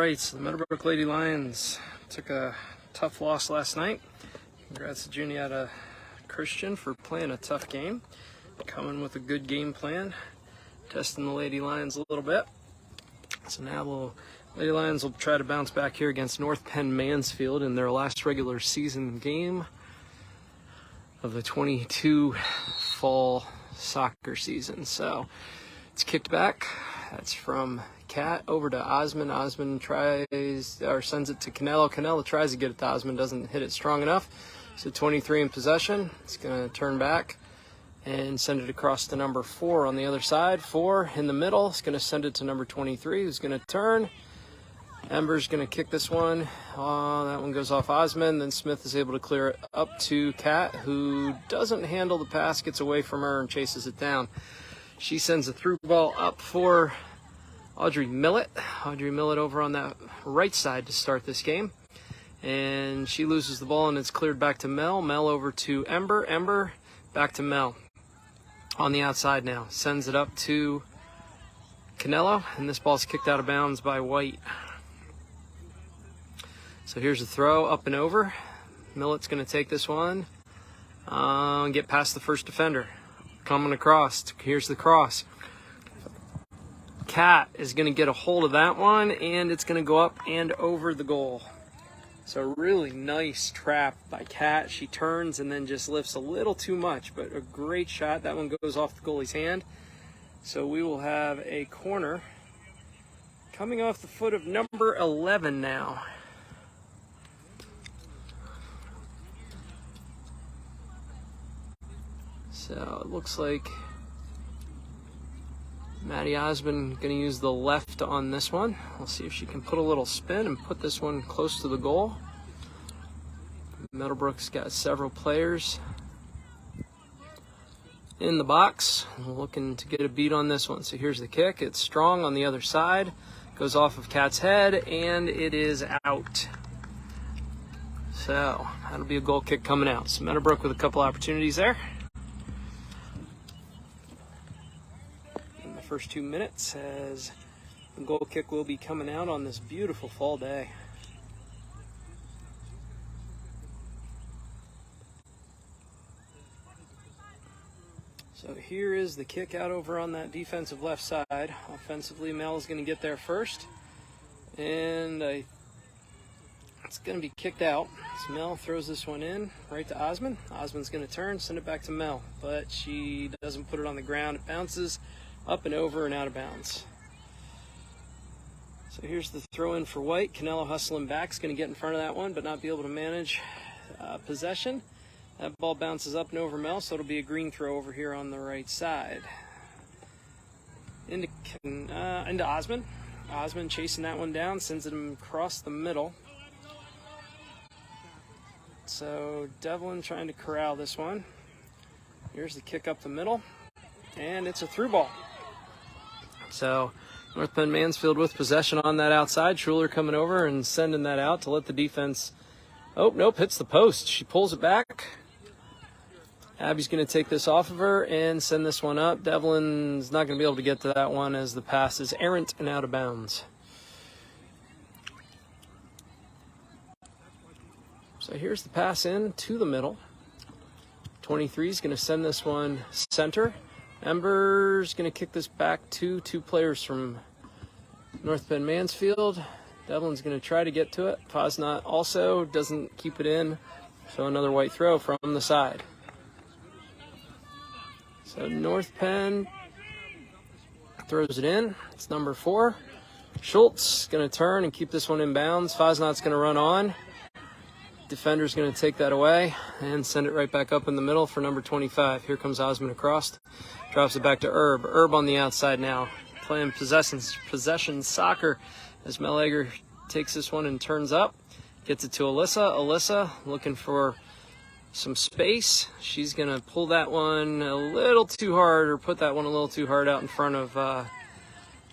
right, so the Meadowbrook Lady Lions took a tough loss last night. Congrats to Juniata Christian for playing a tough game, coming with a good game plan, testing the Lady Lions a little bit. So now Lady Lions will try to bounce back here against North Penn Mansfield in their last regular season game of the 22 fall soccer season. So it's kicked back. That's from Cat over to Osmond. Osmond sends it to Canelo. Canelo tries to get it to Osmond, doesn't hit it strong enough. So 23 in possession. It's going to turn back and send it across to number 4 on the other side. 4 in the middle. It's going to send it to number 23, who's going to turn. Ember's going to kick this one. That one goes off Osmond. Then Smith is able to clear it up to Cat, who doesn't handle the pass, gets away from her and chases it down. She sends a through ball up for Audrey Millett. Audrey Millett over on that right side to start this game. And she loses the ball and it's cleared back to Mel. Mel over to Ember. Ember back to Mel. On the outside now. Sends it up to Canelo. And this ball's kicked out of bounds by White. So here's the throw up and over. Millett's going to take this one and get past the first defender. Coming across. Here's the cross. Cat is going to get a hold of that one, and it's going to go up and over the goal. So really nice trap by Cat. She turns and then just lifts a little too much, but a great shot. That one goes off the goalie's hand. So we will have a corner coming off the foot of number 11 now. So it looks like Maddie Osmond going to use the left on this one. We'll see if she can put a little spin and put this one close to the goal. Meadowbrook's got several players in the box, looking to get a beat on this one. So here's the kick. It's strong on the other side. Goes off of Cat's head, and it is out. So that'll be a goal kick coming out. So Meadowbrook with a couple opportunities there. First 2 minutes as the goal kick will be coming out on this beautiful fall day. So here is the kick out over on that defensive left side. Offensively, Mel is going to get there first, and it's going to be kicked out. So Mel throws this one in right to Osmond. Osmond's going to turn, send it back to Mel, but she doesn't put it on the ground. It bounces up and over and out of bounds. So here's the throw in for White. Canelo hustling back, is going to get in front of that one, but not be able to manage possession. That ball bounces up and over Mel, so it'll be a green throw over here on the right side. Into Osmond. Osmond chasing that one down, sends it across the middle. So Devlin trying to corral this one. Here's the kick up the middle, and it's a through ball. So North Penn Mansfield with possession on that outside. Schuler coming over and sending that out to let the defense. Oh, nope, hits the post. She pulls it back. Abby's going to take this off of her and send this one up. Devlin's not going to be able to get to that one as the pass is errant and out of bounds. So here's the pass in to the middle. 23 is going to send this one center. Ember's going to kick this back to 2 players from North Penn Mansfield. Devlin's going to try to get to it. Fosnot also doesn't keep it in. So another White throw from the side. So North Penn throws it in. It's number 4. Schultz going to turn and keep this one in bounds. Fosnot's going to run on. Defender's going to take that away and send it right back up in the middle for number 25. Here comes Osmond across. Drops it back to Herb. Herb on the outside now. Playing possession soccer as Mel Egger takes this one and turns up. Gets it to Alyssa. Alyssa looking for some space. She's going to pull that one a little too hard, or put that one a little too hard out in front of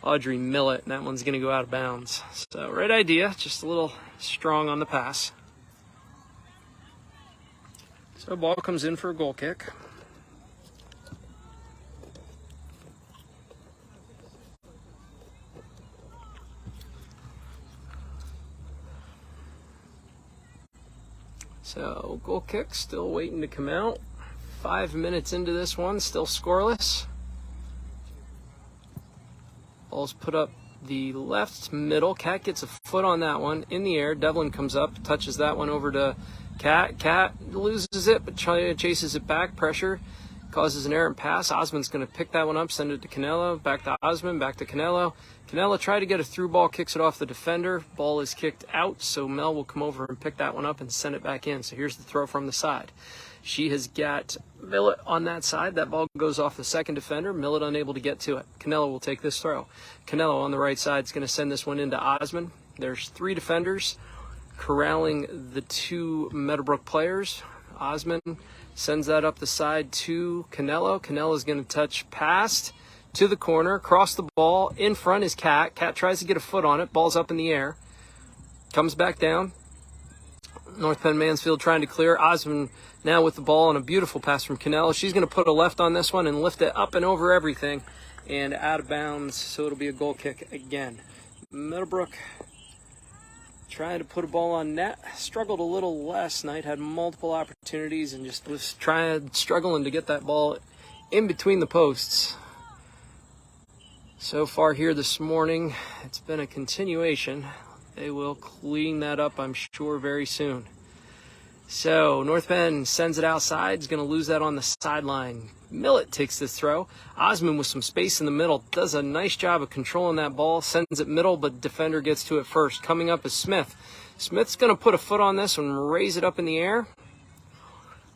Audrey Millett, and that one's going to go out of bounds. So right idea, just a little strong on the pass. So ball comes in for a goal kick. So goal kick still waiting to come out. 5 minutes into this one, still scoreless. Ball's put up the left middle. Cat gets a foot on that one in the air. Devlin comes up, touches that one over to Cat. Cat loses it, but chases it back. Pressure causes an errant pass. Osmond's going to pick that one up, send it to Canelo. Back to Osmond, back to Canelo. Canelo tried to get a through ball, kicks it off the defender. Ball is kicked out, so Mel will come over and pick that one up and send it back in. So here's the throw from the side. She has got Millet on that side. That ball goes off the second defender. Millet unable to get to it. Canelo will take this throw. Canelo on the right side is going to send this one into Osmond. There's 3 defenders corralling the 2 Meadowbrook players. Osmond sends that up the side to Canelo. Canelo's going to touch past to the corner, cross the ball. In front is Cat. Cat tries to get a foot on it. Ball's up in the air. Comes back down. North Penn Mansfield trying to clear. Osmond now with the ball and a beautiful pass from Canelo. She's going to put a left on this one and lift it up and over everything and out of bounds, so it'll be a goal kick again. Meadowbrook trying to put a ball on net. Struggled a little last night, had multiple opportunities and just was struggling to get that ball in between the posts. So far here this morning, it's been a continuation. They will clean that up, I'm sure, very soon. So North Penn sends it outside. He's going to lose that on the sideline. Millet takes this throw. Osmond with some space in the middle. Does a nice job of controlling that ball. Sends it middle, but defender gets to it first. Coming up is Smith. Smith's going to put a foot on this and raise it up in the air.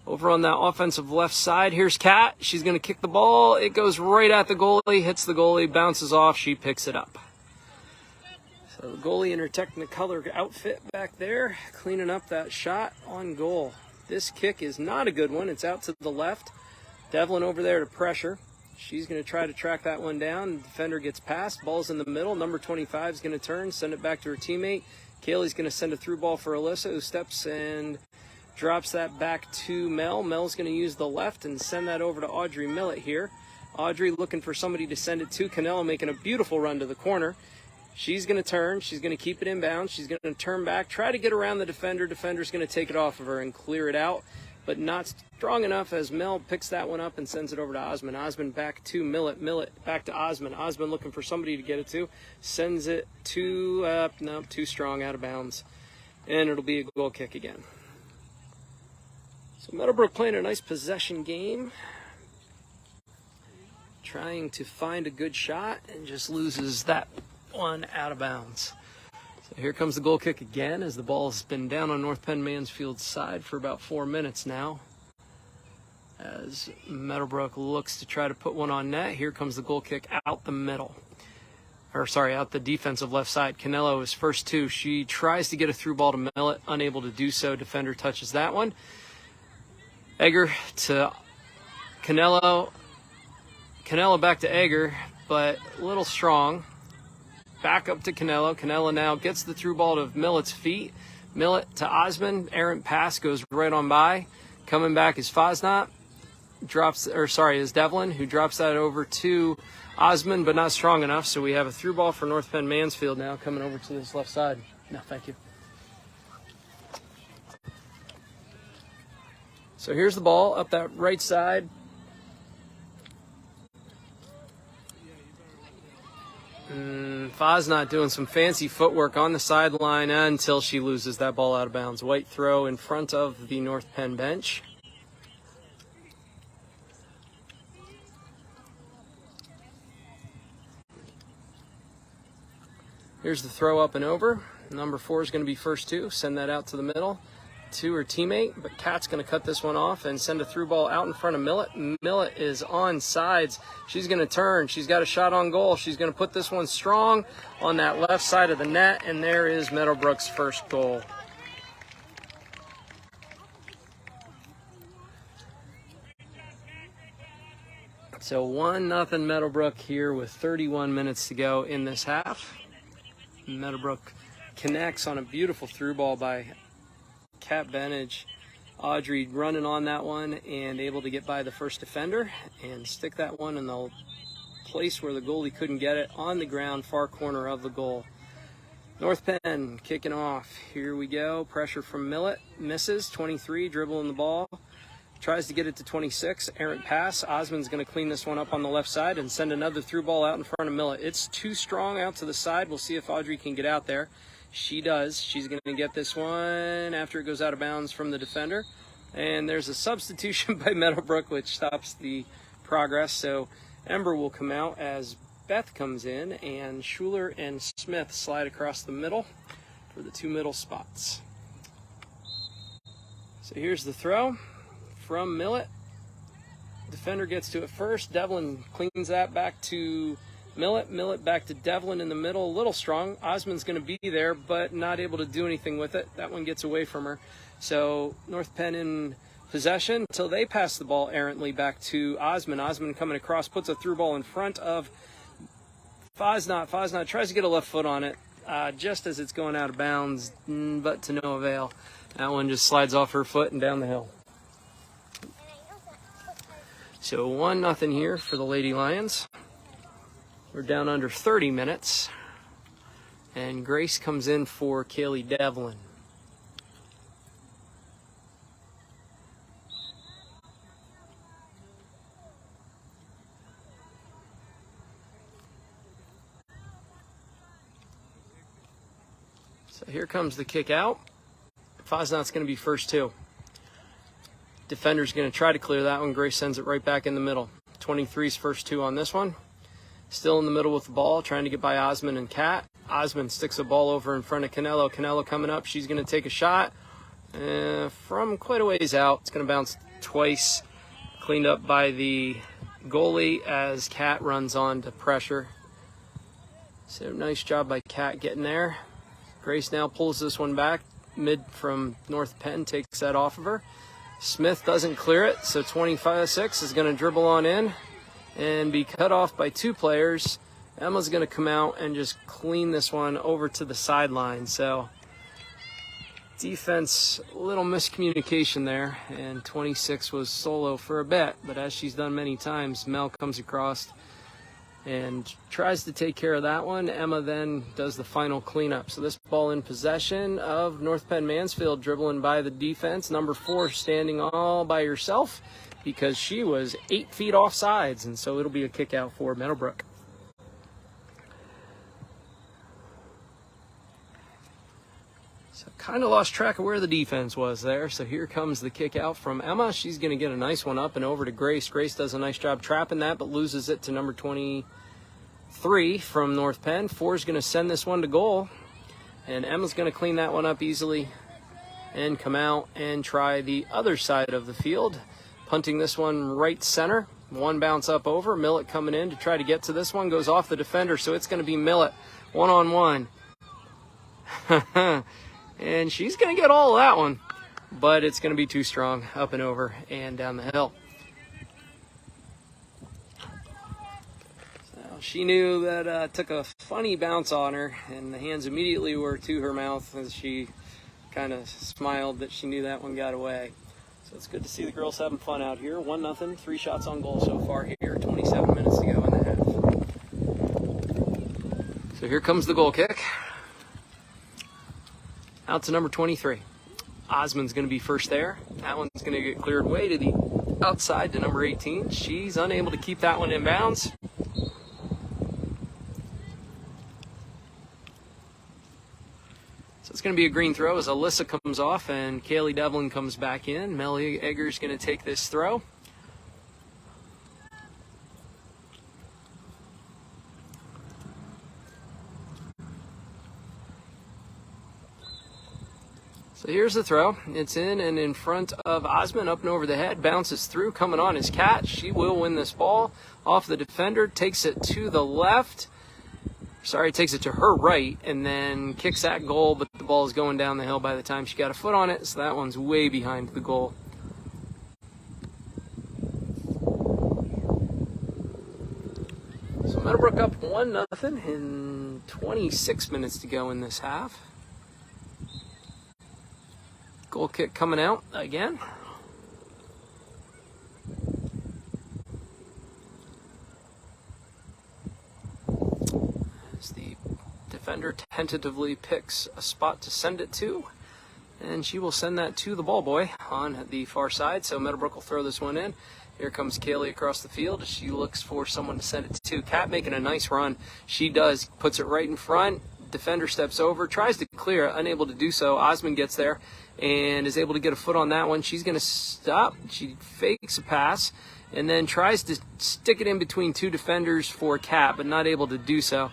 Over on that offensive left side, here's Kat. She's going to kick the ball. It goes right at the goalie, hits the goalie, bounces off. She picks it up. So the goalie in her Technicolor outfit back there, cleaning up that shot on goal. This kick is not a good one. It's out to the left. Devlin over there to pressure. She's going to try to track that one down. The defender gets past. Ball's in the middle. Number 25 is going to turn, send it back to her teammate. Kaylee's going to send a through ball for Alyssa, who steps and drops that back to Mel. Mel's going to use the left and send that over to Audrey Millet here. Audrey looking for somebody to send it to. Canelo making a beautiful run to the corner. She's going to turn. She's going to keep it inbound. She's going to turn back, try to get around the defender. Defender's going to take it off of her and clear it out, but not strong enough as Mel picks that one up and sends it over to Osmond. Osmond back to Millet. Millet back to Osmond. Osmond looking for somebody to get it to. Sends it to, no, too strong, out of bounds. And it'll be a goal kick again. So Meadowbrook playing a nice possession game. Trying to find a good shot and just loses that one out of bounds. So here comes the goal kick again as the ball has been down on North Penn Mansfield's side for about 4 minutes now. As Meadowbrook looks to try to put one on net, here comes the goal kick out the middle. Out the defensive left side. Canelo is first 2. She tries to get a through ball to Millet, unable to do so. Defender touches that one. Egger to Canelo. Canelo back to Egger, but a little strong. Back up to Canelo. Canelo now gets the through ball to Millet's feet. Millet to Osmond. Errant pass goes right on by. Coming back is Fosnot. Is Devlin, who drops that over to Osmond, but not strong enough. So we have a through ball for North Penn Mansfield now coming over to this left side. No, thank you. So here's the ball up that right side. Fosnot doing some fancy footwork on the sideline until she loses that ball out of bounds. White throw in front of the North Penn bench. Here's the throw up and over. Number 4 is going to be first 2. Send that out to the middle to her teammate, but Kat's going to cut this one off and send a through ball out in front of Millet. Millet is on sides. She's going to turn. She's got a shot on goal. She's going to put this one strong on that left side of the net, and there is Meadowbrook's first goal. So 1-0 Meadowbrook here with 31 minutes to go in this half. Meadowbrook connects on a beautiful through ball by Kat Benage. Audrey running on that one and able to get by the first defender and stick that one in the place where the goalie couldn't get it, on the ground, far corner of the goal. North Penn kicking off. Here we go. Pressure from Millet. Misses. 23, dribbling the ball. Tries to get it to 26. Errant pass. Osmond's going to clean this one up on the left side and send another through ball out in front of Millet. It's too strong out to the side. We'll see if Audrey can get out there. She does. She's going to get this one after it goes out of bounds from the defender. And there's a substitution by Meadowbrook, which stops the progress. So Ember will come out as Beth comes in, and Schuler and Smith slide across the middle for the 2 middle spots. So here's the throw from Millet. Defender gets to it first. Devlin cleans that back to Millet. Millet back to Devlin in the middle. A little strong. Osmond's going to be there, but not able to do anything with it. That one gets away from her. So North Penn in possession until they pass the ball errantly back to Osmond. Osmond coming across, puts a through ball in front of Fosnot. Fosnot tries to get a left foot on it just as it's going out of bounds, but to no avail. That one just slides off her foot and down the hill. So 1-0 here for the Lady Lions. We're down under 30 minutes. And Grace comes in for Kaylee Devlin. So here comes the kick out. Fosnot's going to be first too. Defender's going to try to clear that one. Grace sends it right back in the middle. 23's first 2 on this one. Still in the middle with the ball, trying to get by Osmond and Kat. Osmond sticks the ball over in front of Canelo. Canelo coming up. She's going to take a shot from quite a ways out. It's going to bounce twice. Cleaned up by the goalie as Kat runs on to pressure. So nice job by Kat getting there. Grace now pulls this one back. Mid from North Penn takes that off of her. Smith doesn't clear it, so 25-6 is going to dribble on in and be cut off by 2 players. Emma's going to come out and just clean this one over to the sideline. So defense, a little miscommunication there, and 26 was solo for a bit, but as she's done many times, Mel comes across and tries to take care of that one. Emma then does the final cleanup. So this ball in possession of North Penn Mansfield, dribbling by the defense. Number 4 standing all by herself because she was 8 feet off sides, and so it'll be a kick out for Meadowbrook. So kind of lost track of where the defense was there. So here comes the kick out from Emma. She's going to get a nice one up and over to Grace. Grace does a nice job trapping that, but loses it to number 23 from North Penn. 4 is going to send this one to goal, and Emma's going to clean that one up easily and come out and try the other side of the field, punting this one right center. 1 bounce up over. Millet coming in to try to get to this one. Goes off the defender, so it's going to be Millet 1-on-1. And she's going to get all of that one, but it's going to be too strong up and over and down the hill. So she knew that took a funny bounce on her, and the hands immediately were to her mouth as she kind of smiled that she knew that one got away. So it's good to see the girls having fun out here. 1-0, 3 shots on goal so far here, 27 minutes to go in the half. So here comes the goal kick. Out to number 23. Osmond's going to be first there. That one's going to get cleared way to the outside to number 18. She's unable to keep that one in bounds. So it's going to be a green throw as Alyssa comes off and Kaylee Devlin comes back in. Melly Egger's going to take this throw. So here's the throw. It's in and in front of Osmond, up and over the head, bounces through, coming on is Kat. She will win this ball off the defender, takes it to the left. Sorry, takes it to her right, and then kicks that goal, but the ball is going down the hill by the time she got a foot on it, so that one's way behind the goal. So Meadowbrook up 1-0 in 26 minutes to go in this half. Goal kick coming out again. As the defender tentatively picks a spot to send it to, and she will send that to the ball boy on the far side. So Meadowbrook will throw this one in. Here comes Kaylee across the field. She looks for someone to send it to. Kat making a nice run. She does, puts it right in front. Defender steps over, tries to clear, unable to do so. Osmond gets there and is able to get a foot on that one. She's going to stop. She fakes a pass and then tries to stick it in between two defenders for Kat, but not able to do so.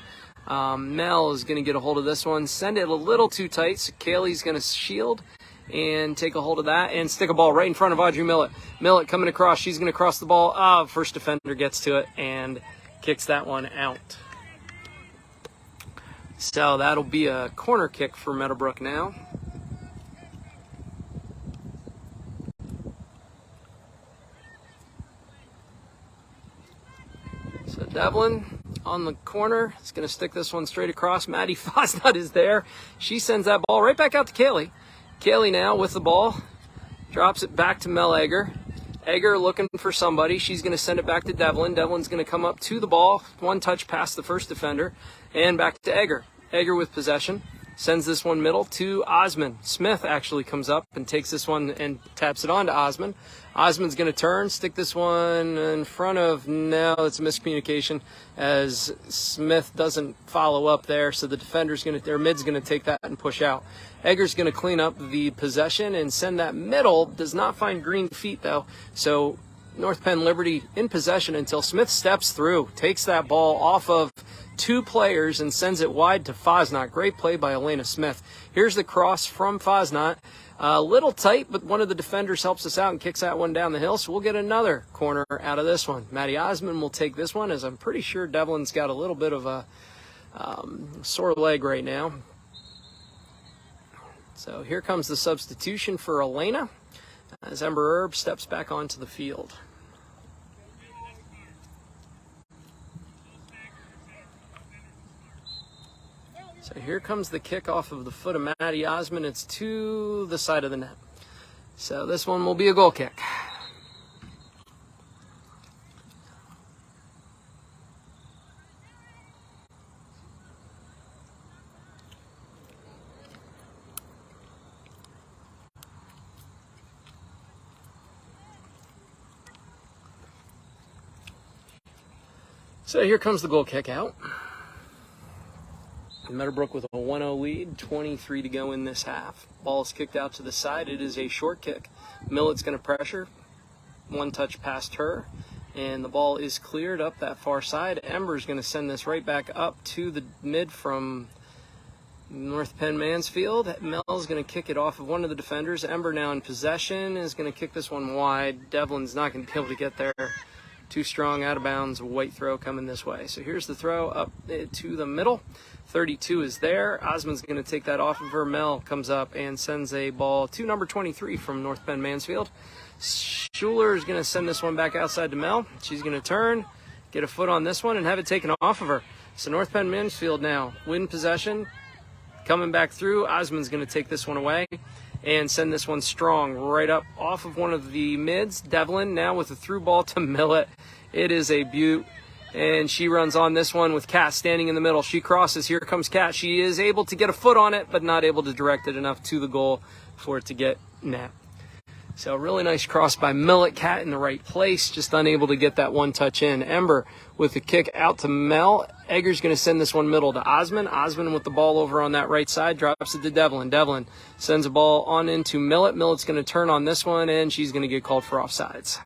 Mel is going to get a hold of this one, send it a little too tight, so Kaylee's going to shield and take a hold of that and stick a ball right in front of Audrey Millett. Millett coming across. She's going to cross the ball. First defender gets to it and kicks that one out. So that'll be a corner kick for Meadowbrook now. So Devlin on the corner is going to stick this one straight across. Maddie Fosnut is there. She sends that ball right back out to Kaylee. Kaylee now with the ball. Drops it back to Mel Egger. Egger looking for somebody. She's going to send it back to Devlin. Devlin's going to come up to the ball. One touch past the first defender. And back to Egger. Egger with possession. Sends this one middle to Osmond. Smith actually comes up and takes this one and taps it on to Osmond. Osmond's going to turn, stick this one in front of, no, it's a miscommunication as Smith doesn't follow up there, so the defender's going to, their mid's going to take that and push out. Egger's going to clean up the possession and send that middle. Does not find green feet though, so North Penn Liberty in possession until Smith steps through, takes that ball off of two players and sends it wide to Fosnot. Great play by Elena Smith. Here's the cross from Fosnot. A little tight, but one of the defenders helps us out and kicks that one down the hill, so we'll get another corner out of this one. Maddie Osmond will take this one, as I'm pretty sure Devlin's got a little bit of a sore leg right now. So here comes the substitution for Elena as Ember Erb steps back onto the field. So here comes the kick off of the foot of Maddie Osmond. It's to the side of the net. So this one will be a goal kick. So here comes the goal kick out. Meadowbrook with a 1-0 lead, 23 to go in this half. Ball is kicked out to the side. It is a short kick. Millett's going to pressure. One touch past her, and the ball is cleared up that far side. Ember's going to send this right back up to the mid from North Penn Mansfield. Mel's going to kick it off of one of the defenders. Ember now in possession is going to kick this one wide. Devlin's not going to be able to get there. Too strong, out of bounds, white throw coming this way. So here's the throw up to the middle. 32 is there. Osmond's going to take that off of her. Mel comes up and sends a ball to number 23 from North Penn Mansfield. Schuler is going to send this one back outside to Mel. She's going to turn, get a foot on this one, and have it taken off of her. So North Penn Mansfield now win possession. Coming back through, Osmond's going to take this one away and send this one strong right up off of one of the mids. Devlin now with a through ball to Millett. It is a beaut. And she runs on this one with Kat standing in the middle. She crosses. Here comes Kat. She is able to get a foot on it, but not able to direct it enough to the goal for it to get net. So really nice cross by Millett. Kat in the right place, just unable to get that one touch in. Ember with the kick out to Mel. Egger's going to send this one middle to Osmond. Osmond with the ball over on that right side, drops it to Devlin. Devlin sends a ball on into Millett. Millett's going to turn on this one, and she's going to get called for offsides.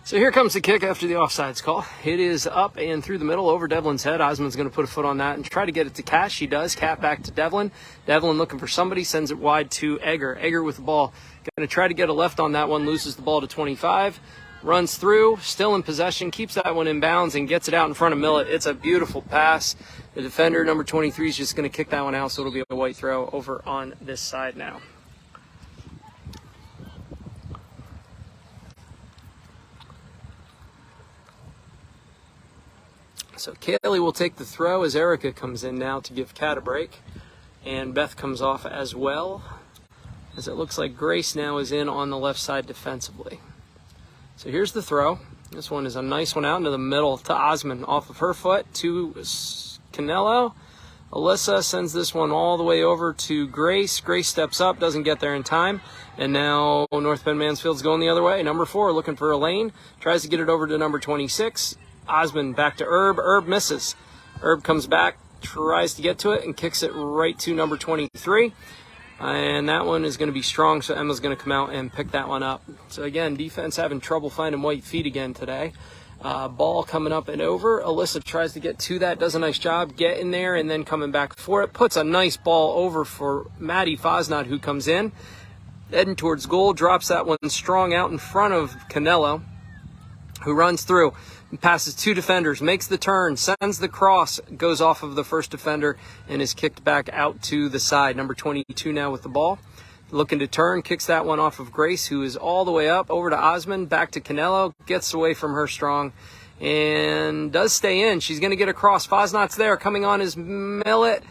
So here comes the kick after the offsides call. It is up and through the middle over Devlin's head. Osmond's going to put a foot on that and try to get it to Kat. She does. Kat back to Devlin. Devlin looking for somebody, sends it wide to Egger. Egger with the ball. Going to try to get a left on that one, loses the ball to 25. Runs through, still in possession, keeps that one in bounds and gets it out in front of Millett. It's a beautiful pass. The defender, number 23, is just going to kick that one out, so it'll be a white throw over on this side now. So Kaylee will take the throw as Erica comes in now to give Kat a break. And Beth comes off as well, as it looks like Grace now is in on the left side defensively. So here's the throw. This one is a nice one out into the middle to Osmond off of her foot to Canelo. Alyssa sends this one all the way over to Grace. Grace steps up, doesn't get there in time. And now North Penn Mansfield's going the other way. Number 4 looking for a lane. Tries to get it over to number 26. Osmond back to Herb. Herb misses. Herb comes back, tries to get to it, and kicks it right to number 23. And that one is going to be strong, so Emma's going to come out and pick that one up. So again, defense having trouble finding white feet again today. Ball coming up and over. Alyssa tries to get to that, does a nice job getting there and then coming back for it. Puts a nice ball over for Maddie Fosnot, who comes in. Heading towards goal, drops that one strong out in front of Canelo, who runs through and passes 2 defenders, makes the turn, sends the cross, goes off of the first defender, and is kicked back out to the side. Number 22 now with the ball. Looking to turn, kicks that one off of Grace, who is all the way up, over to Osmond, back to Canelo, gets away from her strong, and does stay in. She's going to get across. Fosnot's there, coming on is Millet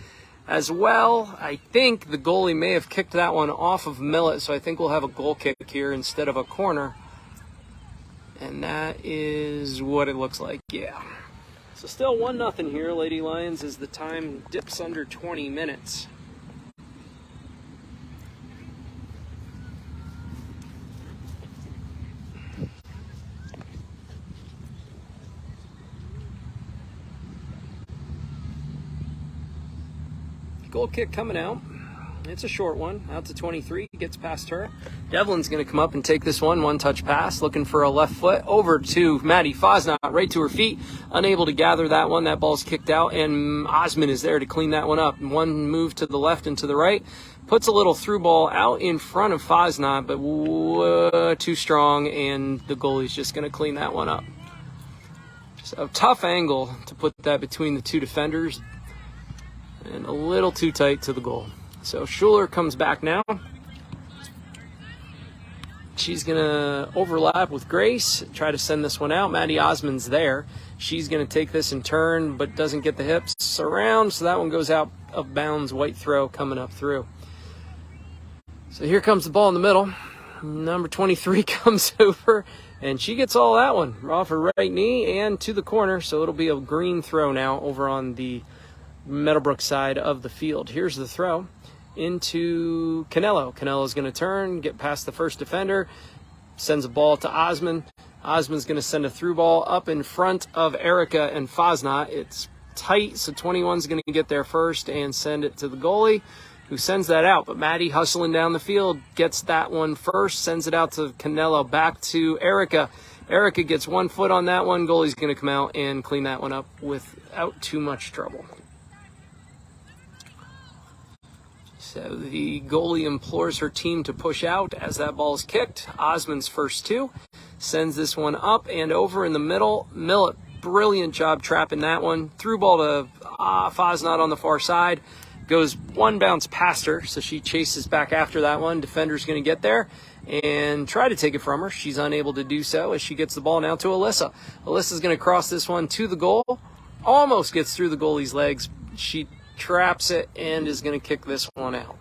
as well. I think the goalie may have kicked that one off of Millet, so I think we'll have a goal kick here instead of a corner. And that is what it looks like, yeah. So still 1-0 here, Lady Lions, as the time dips under 20 minutes. Goal kick coming out. It's a short one, out to 23, gets past her. Devlin's going to come up and take this one-touch pass, looking for a left foot, over to Maddie Fosnot, right to her feet, unable to gather that one. That ball's kicked out, and Osmond is there to clean that one up. One move to the left and to the right, puts a little through ball out in front of Fosnot, but too strong, and the goalie's just going to clean that one up. Just a tough angle to put that between the 2 defenders, and a little too tight to the goal. So Schuler comes back now. She's going to overlap with Grace, try to send this one out. Maddie Osmond's there. She's going to take this and turn, but doesn't get the hips around, so that one goes out of bounds. White throw coming up through. So here comes the ball in the middle. Number 23 comes over, and she gets all that one off her right knee and to the corner, so it'll be a green throw now over on the Meadowbrook side of the field. Here's the throw into Canelo. Canelo's going to turn, get past the first defender, sends a ball to Osmond. Osmond's going to send a through ball up in front of Erica and Fosnot. It's tight, so 21's going to get there first and send it to the goalie, who sends that out. But Maddie, hustling down the field, gets that one first, sends it out to Canelo, back to Erica. Erica gets 1 foot on that one. Goalie's going to come out and clean that one up without too much trouble. So the goalie implores her team to push out as that ball is kicked. Osmond's first 2. Sends this one up and over in the middle. Millet, brilliant job trapping that one. Through ball to Fosnot on the far side. Goes one bounce past her, so she chases back after that one. Defender's going to get there and try to take it from her. She's unable to do so as she gets the ball now to Alyssa. Alyssa's going to cross this one to the goal. Almost gets through the goalie's legs. She traps it and is going to kick this one out.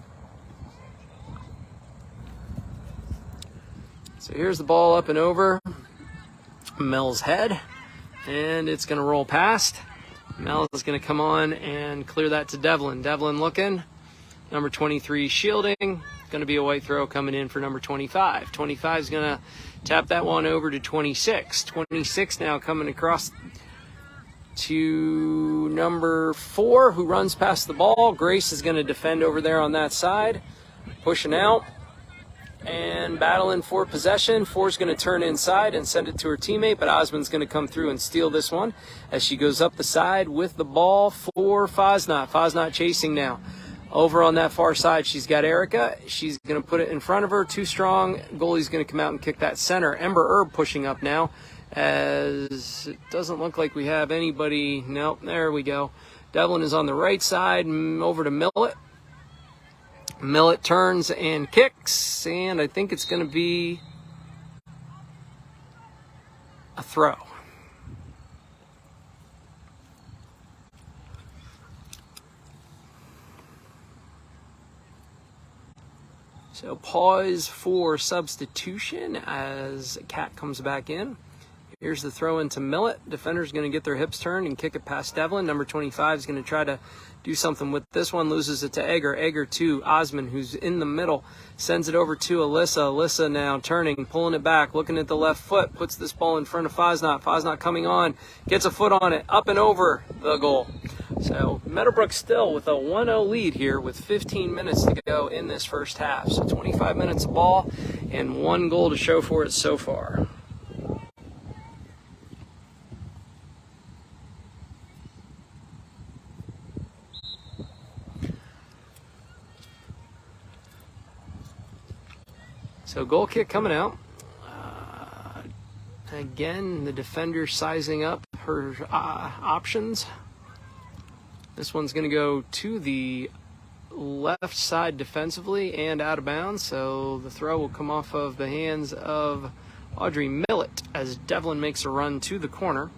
So here's the ball up and over Mel's head, and it's going to roll past. Mel is going to come on and clear that to Devlin. Devlin looking. Number 23 shielding. Going to be a white throw coming in for number 25. 25 is going to tap that one over to 26. 26 now coming across to number 4, who runs past the ball. Grace is going to defend over there on that side. Pushing out and battling for possession. 4's going to turn inside and send it to her teammate, but Osmond's going to come through and steal this one as she goes up the side with the ball for Fosnot. Fosnot chasing now. Over on that far side, she's got Erica. She's going to put it in front of her. Too strong. Goalie's going to come out and kick that center. Ember Herb pushing up now, as it doesn't look like we have anybody. Nope, there we go. Devlin is on the right side, over to Millet. Millet turns and kicks, and I think it's going to be a throw. So pause for substitution as Cat comes back in. Here's the throw into Millet. Defender's going to get their hips turned and kick it past Devlin. Number 25 is going to try to do something with this one. Loses it to Egger. Egger to Osman, who's in the middle. Sends it over to Alyssa. Alyssa now turning, pulling it back, looking at the left foot. Puts this ball in front of Fosnot. Fosnot coming on. Gets a foot on it. Up and over the goal. So Meadowbrook still with a 1-0 lead here with 15 minutes to go in this first half. So 25 minutes of ball and 1 goal to show for it so far. So goal kick coming out. Again, the defender sizing up her options. This one's going to go to the left side defensively and out of bounds. So the throw will come off of the hands of Audrey Millet as Devlin makes a run to the corner.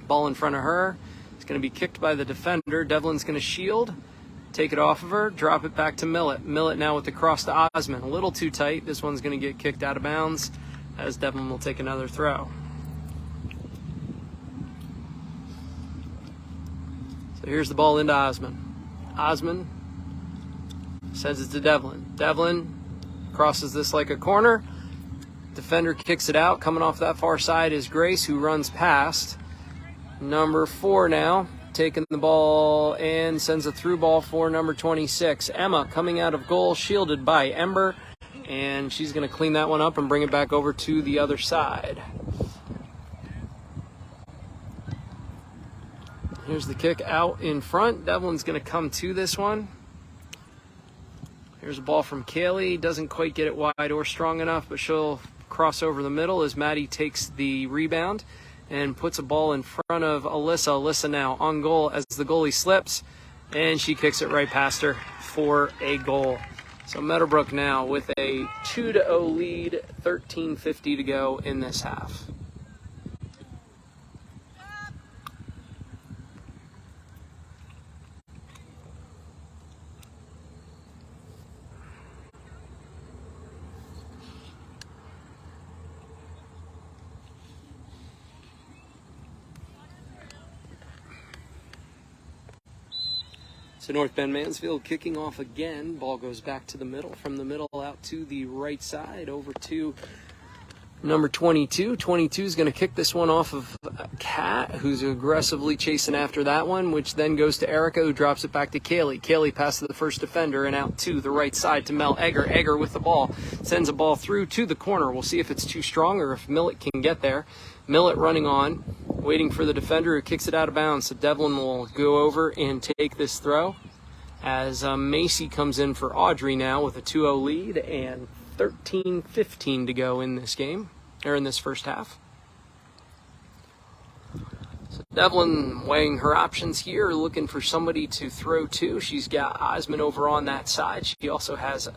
Ball in front of her. It's going to be kicked by the defender. Devlin's going to shield. Take it off of her, drop it back to Millet. Millet now with the cross to Osman. A little too tight. This one's going to get kicked out of bounds as Devlin will take another throw. So here's the ball into Osman. Osman sends it to Devlin. Devlin crosses this like a corner. Defender kicks it out. Coming off that far side is Grace, who runs past. Number 4 now. Taking the ball and sends a through ball for number 26. Emma coming out of goal, shielded by Ember, and she's going to clean that one up and bring it back over to the other side. Here's the kick out in front. Devlin's going to come to this one. Here's a ball from Kaylee. Doesn't quite get it wide or strong enough, but she'll cross over the middle as Maddie takes the rebound and puts a ball in front of Alyssa. Alyssa now on goal as the goalie slips, and she kicks it right past her for a goal. So Meadowbrook now with a 2-0 lead, 13:50 to go in this half. So North Penn Mansfield kicking off again. Ball goes back to the middle. From the middle out to the right side over to number 22. 22 is going to kick this one off of Kat, who's aggressively chasing after that one, which then goes to Erica, who drops it back to Kaylee. Kaylee passes the first defender and out to the right side to Mel Egger. Egger with the ball. Sends a ball through to the corner. We'll see if it's too strong or if Millet can get there. Millet running on, waiting for the defender who kicks it out of bounds. So Devlin will go over and take this throw as Macy comes in for Audrey now with a 2-0 lead and 13:15 to go in this game, or in this first half. So Devlin weighing her options here, looking for somebody to throw to. She's got Osman over on that side. She also has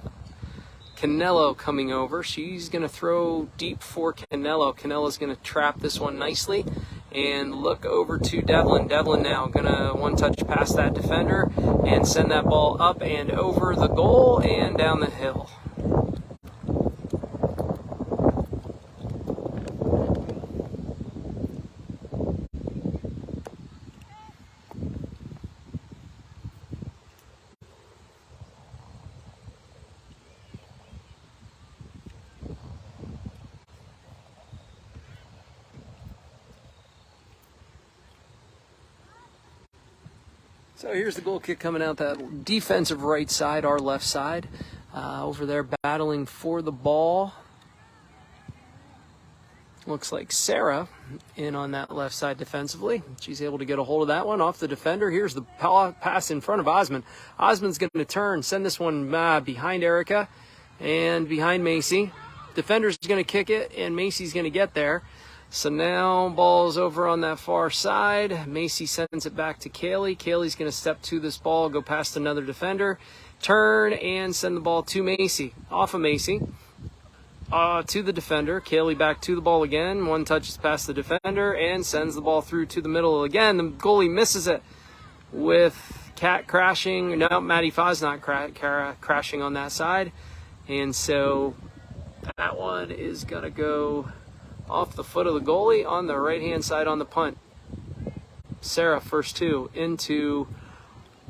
Canelo coming over. She's going to throw deep for Canelo. Canelo's going to trap this one nicely and look over to Devlin. Devlin now going to one-touch past that defender and send that ball up and over the goal and down the hill. So here's the goal kick coming out that defensive right side, our left side. Over there battling for the ball. Looks like Sarah in on that left side defensively. She's able to get a hold of that one off the defender. Here's the pass in front of Osman. Osman's going to turn, send this one behind Erica and behind Macy. Defender's going to kick it, and Macy's going to get there. So now ball's over on that far side. Macy sends it back to Kaylee. Kaylee's going to step to this ball, go past another defender, turn, and send the ball to Macy. Off of Macy. To the defender. Kaylee back to the ball again. One touches past the defender and sends the ball through to the middle again. The goalie misses it with Kat crashing. No, Maddie Fosnot crashing on that side. And so that one is going to go off the foot of the goalie on the right-hand side on the punt. Sarah, first two, into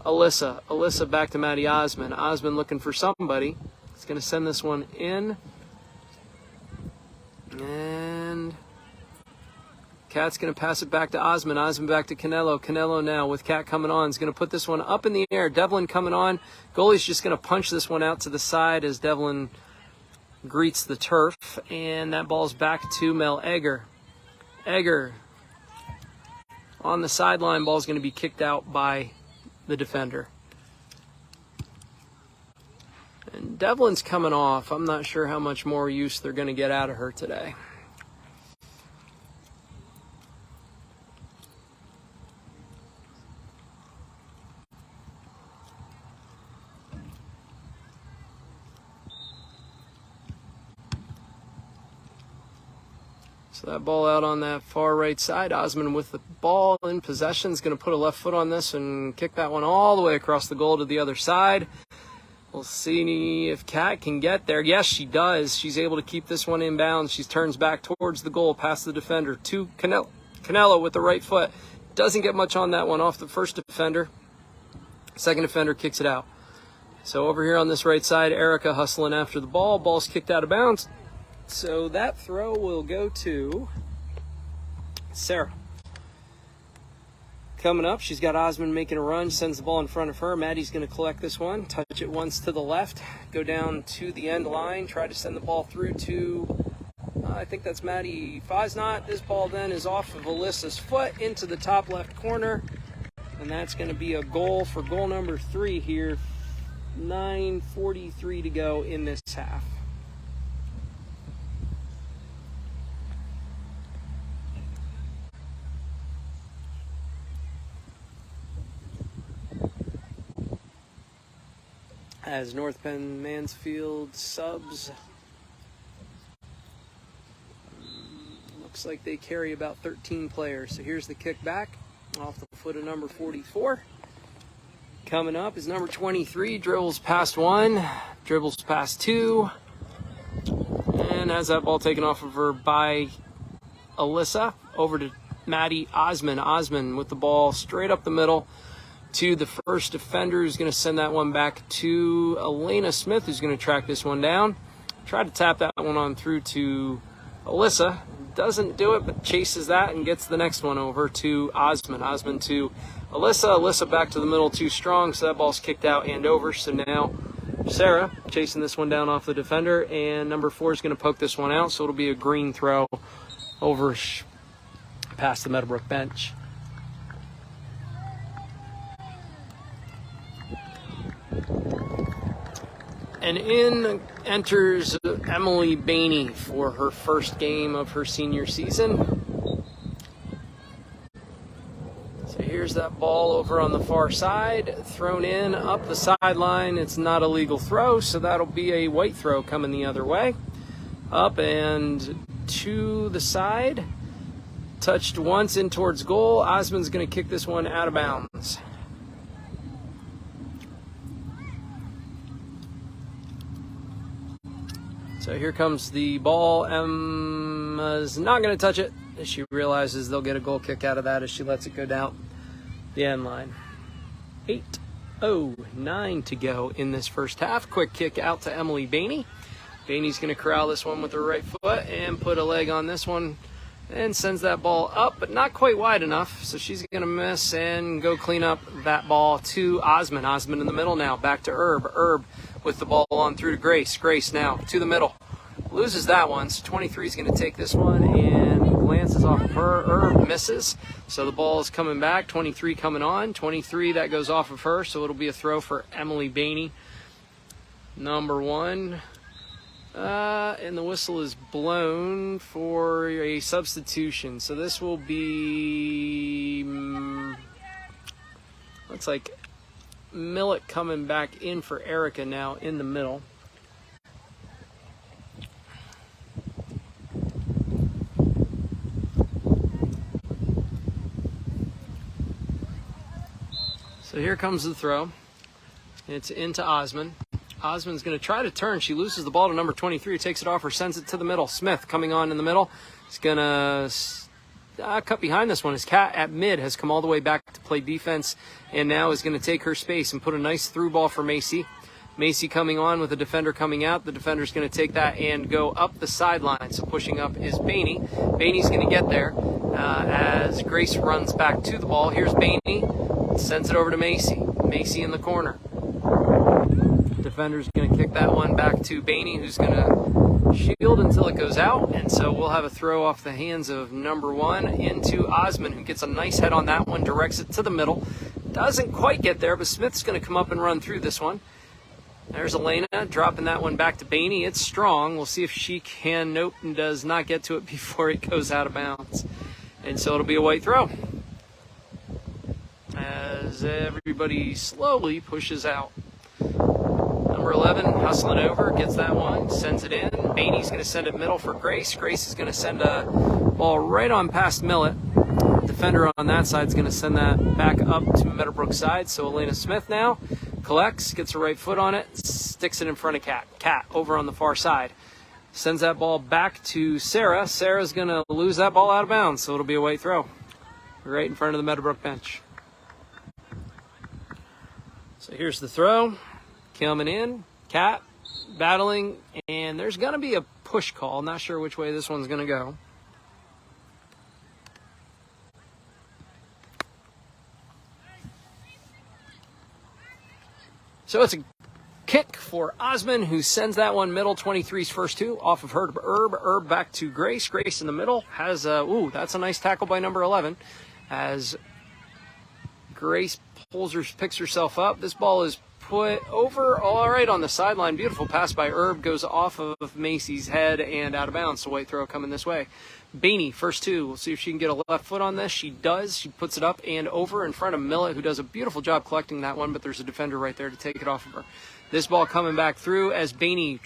Alyssa. Alyssa back to Maddie Osmond. Osmond looking for somebody. He's going to send this one in. And Kat's going to pass it back to Osmond. Osmond back to Canelo. Canelo now with Kat coming on. Is going to put this one up in the air. Devlin coming on. Goalie's just going to punch this one out to the side as Devlin greets the turf. And that ball's back to Mel Egger. Egger on the sideline. Ball's going to be kicked out by the defender. And Devlin's coming off. I'm not sure how much more use they're going to get out of her today. So that ball out on that far right side. Osmond with the ball in possession is going to put a left foot on this and kick that one all the way across the goal to the other side. We'll see if Kat can get there. Yes, she does. She's able to keep this one inbounds. She turns back towards the goal, past the defender to Canelo. Canelo with the right foot. Doesn't get much on that one off the first defender. Second defender kicks it out. So over here on this right side, Erica hustling after the ball. Ball's kicked out of bounds. So that throw will go to Sarah. Coming up, she's got Osmond making a run, sends the ball in front of her. Maddie's going to collect this one, touch it once to the left, go down to the end line, try to send the ball through to, I think that's Maddie Fosnot. This ball then is off of Alyssa's foot into the top left corner, and that's going to be a goal for goal number 3 here. 9:43 to go in this half. As North Penn Mansfield subs. Looks like they carry about 13 players. So here's the kick back off the foot of number 44. Coming up is number 23. Dribbles past 1. Dribbles past 2. And has that ball taken off of her by Alyssa. Over to Maddie Osmond. Osmond with the ball straight up the middle to the first defender, who's going to send that one back to Elena Smith, who's going to track this one down. Try to tap that one on through to Alyssa. Doesn't do it, but chases that and gets the next one over to Osmond. Osmond to Alyssa. Alyssa back to the middle, too strong, so that ball's kicked out and over. So now Sarah chasing this one down off the defender, and number 4 is going to poke this one out, so it'll be a green throw over past the Meadowbrook bench. And in enters Emily Bainey for her first game of her senior season. So here's that ball over on the far side, thrown in up the sideline. It's not a legal throw, so that'll be a white throw coming the other way. Up and to the side. Touched once in towards goal. Osmond's going to kick this one out of bounds. So here comes the ball. Emma's not going to touch it as she realizes they'll get a goal kick out of that as she lets it go down the end line. 8:09 to go in this first half. Quick kick out to Emily Bainey. Bainey's going to corral this one with her right foot and put a leg on this one and sends that ball up, but not quite wide enough. So she's going to miss and go clean up that ball to Osmond. Osmond in the middle now. Back to Herb. Herb with the ball on through to Grace. Grace now to the middle. Loses that one, so 23 is going to take this one and glances off of her. Herb misses, so the ball is coming back. 23 coming on. 23, that goes off of her, so it'll be a throw for Emily Bainey. Number 1. And the whistle is blown for a substitution. So this will be, looks like Millett coming back in for Erica now in the middle. So here comes the throw. It's into Osmond. Osmond's going to try to turn. She loses the ball to number 23, who takes it off her, sends it to the middle. Smith coming on in the middle. He's going to cut behind this one. His Cat at mid has come all the way back to play defense and now is going to take her space and put a nice through ball for Macy. Macy coming on with the defender coming out. The defender's going to take that and go up the sideline. So pushing up is Bainey. Bainey's going to get there as Grace runs back to the ball. Here's Bainey. Sends it over to Macy. Macy in the corner. Defender's going to kick that one back to Bainey, who's going to shield until it goes out. And so we'll have a throw off the hands of number 1 into Osmond, who gets a nice head on that one, directs it to the middle. Doesn't quite get there, but Smith's going to come up and run through this one. There's Elena dropping that one back to Bainey. It's strong. We'll see if she can. Nope, and does not get to it before it goes out of bounds. And so it'll be a white throw as everybody slowly pushes out. Number 11 hustling over, gets that one, sends it in. Bainey's going to send it middle for Grace. Grace is going to send a ball right on past Millet. Defender on that side is going to send that back up to Meadowbrook side. So Elena Smith now collects, gets her right foot on it, sticks it in front of Cat. Cat over on the far side. Sends that ball back to Sarah. Sarah's going to lose that ball out of bounds, so it'll be a white throw. Right in front of the Meadowbrook bench. So here's the throw. Coming in. Cat battling. And there's going to be a push call. Not sure which way this one's going to go. So it's a kick for Osmond, who sends that one middle. 23's first two off of her to Herb. Herb back to Grace. Grace in the middle has that's a nice tackle by number 11 as Grace picks herself up. This ball is put over all right on the sideline. Beautiful pass by Herb, goes off of Macy's head and out of bounds. So white throw coming this way. Bainey, first two. We'll see if she can get a left foot on this. She does. She puts it up and over in front of Millet, who does a beautiful job collecting that one, but there's a defender right there to take it off of her. This ball coming back through as Bainey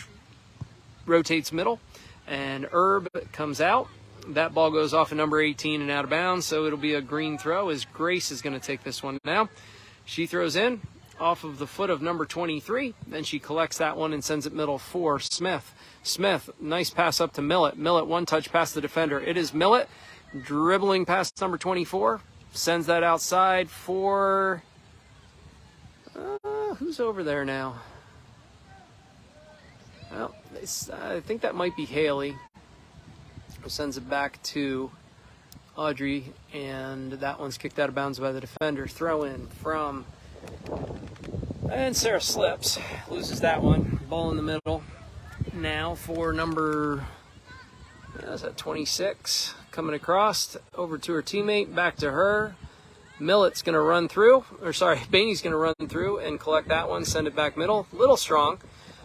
rotates middle, and Herb comes out. That ball goes off of number 18 and out of bounds, so it'll be a green throw as Grace is going to take this one now. She throws in off of the foot of number 23. Then she collects that one and sends it middle for Smith. Smith, nice pass up to Millet. Millet, one touch past the defender. It is Millet dribbling past number 24. Sends that outside for... who's over there now? Well, I think that might be Haley. Sends it back to Audrey, and that one's kicked out of bounds by the defender. Throw in from... And Sarah slips, loses that one. Ball in the middle. Now for number, is that 26? Coming across, over to her teammate, back to her. Millet's going to run through, Bainey's going to run through and collect that one, send it back middle. Little strong.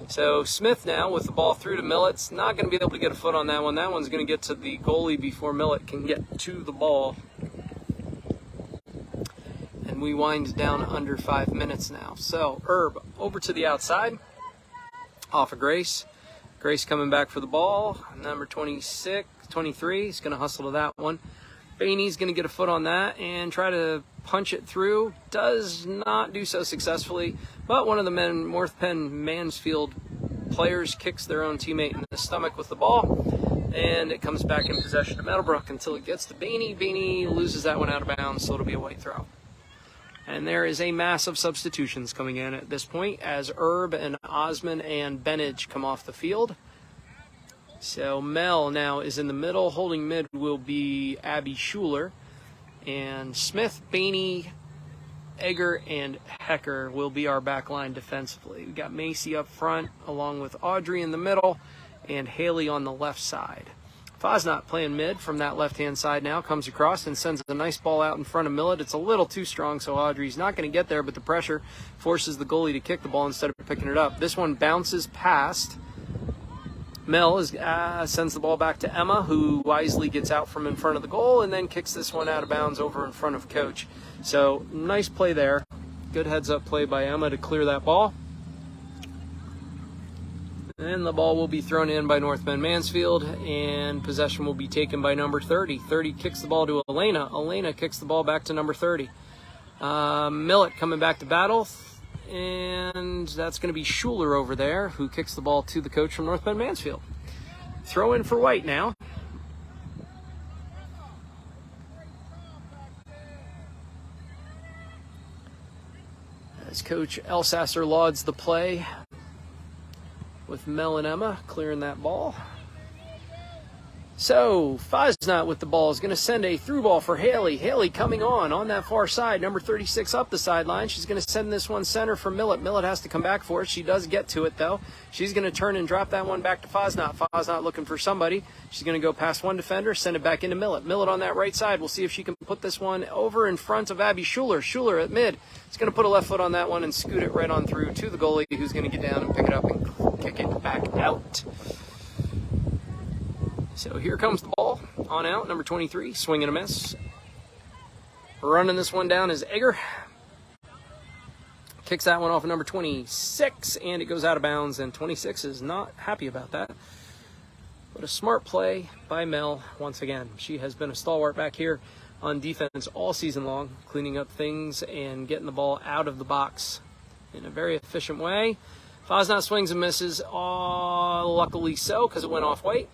So Smith now with the ball through to Millet's. Not going to be able to get a foot on that one. That one's going to get to the goalie before Millet can get to the ball. And we wind down under 5 minutes now. So Herb over to the outside, off of Grace. Grace coming back for the ball. Number 23 is going to hustle to that one. Bainey's going to get a foot on that and try to punch it through. Does not do so successfully, but one of the North Penn Mansfield players kicks their own teammate in the stomach with the ball, and it comes back in possession to Meadowbrook until it gets to Bainey. Bainey loses that one out of bounds, so it'll be a white throw. And there is a mass of substitutions coming in at this point as Herb and Osmond and Benage come off the field. So Mel now is in the middle. Holding mid will be Abby Schuler. And Smith, Bainey, Egger, and Hecker will be our back line defensively. We got Macy up front along with Audrey in the middle and Haley on the left side. Fosnot playing mid from that left-hand side now, comes across and sends a nice ball out in front of Millet. It's a little too strong, so Audrey's not going to get there, but the pressure forces the goalie to kick the ball instead of picking it up. This one bounces past. Mel sends the ball back to Emma, who wisely gets out from in front of the goal and then kicks this one out of bounds over in front of Coach. So nice play there. Good heads-up play by Emma to clear that ball. And the ball will be thrown in by North Penn Mansfield, and possession will be taken by number 30. 30 kicks the ball to Elena. Elena kicks the ball back to number 30. Millet coming back to battle, and that's going to be Schuler over there, who kicks the ball to the coach from North Penn Mansfield. Throw in for White now. As Coach Elsasser lauds the play with Mel and Emma clearing that ball. So, Fosnot with the ball is going to send a through ball for Haley. Haley coming on that far side, number 36 up the sideline. She's going to send this one center for Millett. Millett has to come back for it. She does get to it, though. She's going to turn and drop that one back to Fosnot. Fosnot looking for somebody. She's going to go past one defender, send it back into Millett. Millett on that right side. We'll see if she can put this one over in front of Abby Schuler. Schuler at mid. She's going to put a left foot on that one and scoot it right on through to the goalie, who's going to get down and pick it up and kick it back out. So here comes the ball on out, number 23, swing and a miss. Running this one down is Egger. Kicks that one off of number 26, and it goes out of bounds, and 26 is not happy about that. But a smart play by Mel once again. She has been a stalwart back here on defense all season long, cleaning up things and getting the ball out of the box in a very efficient way. Fosnot swings and misses, luckily so, because it went off White.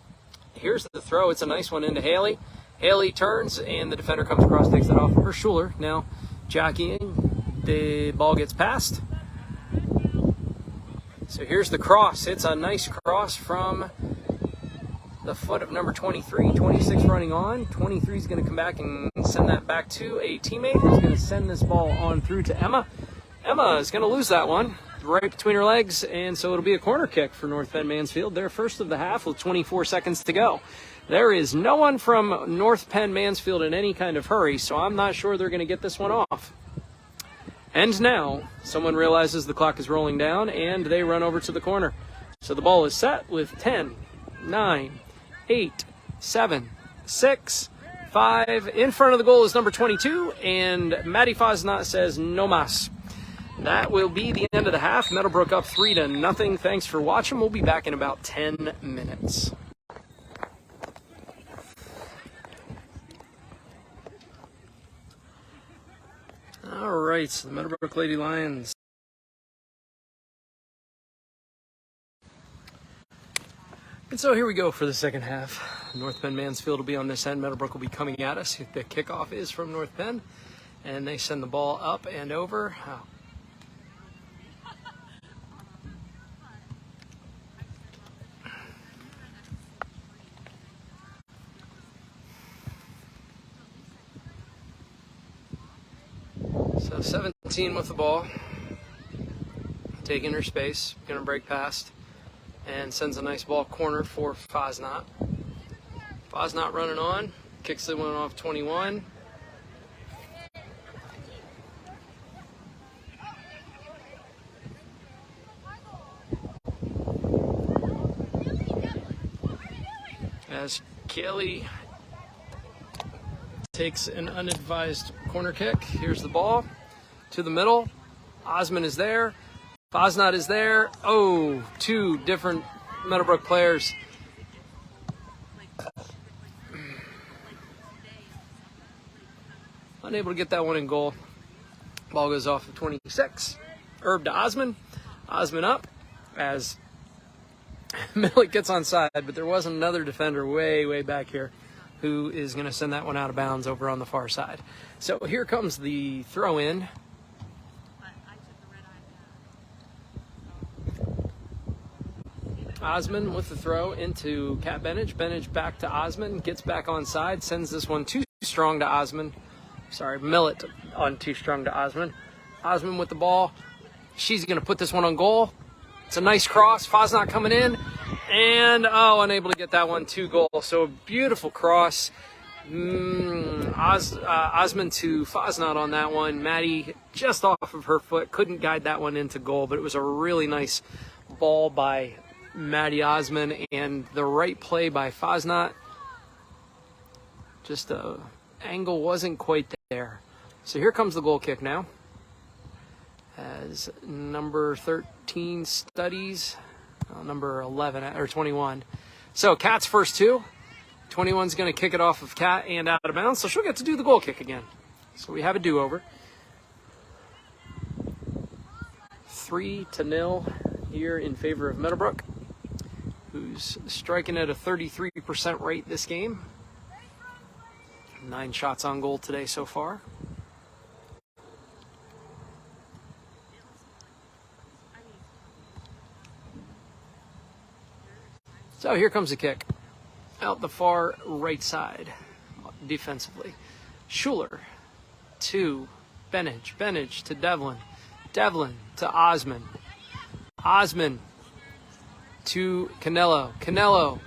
Here's the throw. It's a nice one into Haley. Haley turns, and the defender comes across, takes it off of her. Schuler now jockeying. The ball gets passed. So here's the cross. It's a nice cross from the foot of number 23. 26 running on. 23 is going to come back and send that back to a teammate who's going to send this ball on through to Emma. Emma is going to lose that one right between her legs, and so it'll be a corner kick for North Penn Mansfield. Their first of the half with 24 seconds to go. There is no one from North Penn Mansfield in any kind of hurry, so I'm not sure they're going to get this one off. And now someone realizes the clock is rolling down, and they run over to the corner. So the ball is set with 10, 9, 8, 7, 6, 5. In front of the goal is number 22, and Maddie Fosnot says no mas. That will be the end of the half. Meadowbrook up 3-0. Thanks for watching. We'll be back in about 10 minutes. All right, so the Meadowbrook Lady Lions. And so here we go for the second half. North Penn Mansfield will be on this end. Meadowbrook will be coming at us. The kickoff is from North Penn, and they send the ball up and over. So 17 with the ball, taking her space, going to break past, and sends a nice ball corner for Fosnot. Fosnot running on, kicks the one off 21. As Kaylee takes an unadvised corner kick. Here's the ball to the middle. Osmond is there. Fosnot is there. Oh, two different Meadowbrook players. Unable to get that one in goal. Ball goes off of 26. Herb to Osmond. Osmond up as Millett gets onside, but there was another defender way back here who is going to send that one out of bounds over on the far side. So here comes the throw in. Osmond with the throw into Kat Benage. Benage back to Osmond, gets back onside, sends this one too strong to Osmond. Sorry, Millett on too strong to Osmond. Osmond with the ball. She's going to put this one on goal. It's a nice cross. Fosnot coming in. And, unable to get that one to goal. So a beautiful cross. Osmond to Fosnot on that one. Maddie just off of her foot. Couldn't guide that one into goal, but it was a really nice ball by Maddie Osmond and the right play by Fosnot. Just the angle wasn't quite there. So here comes the goal kick now. As number 13 studies. Number 11 or 21. So Kat's first two. 21's going to kick it off of Kat and out of bounds, so she'll get to do the goal kick again. So we have a do-over. 3-0 here in favor of Meadowbrook, who's striking at a 33% rate this game. 9 shots on goal today so far. So here comes the kick. Out the far right side, defensively. Schuler to Benage. Benage to Devlin. Devlin to Osman. Osman to Canelo. Canelo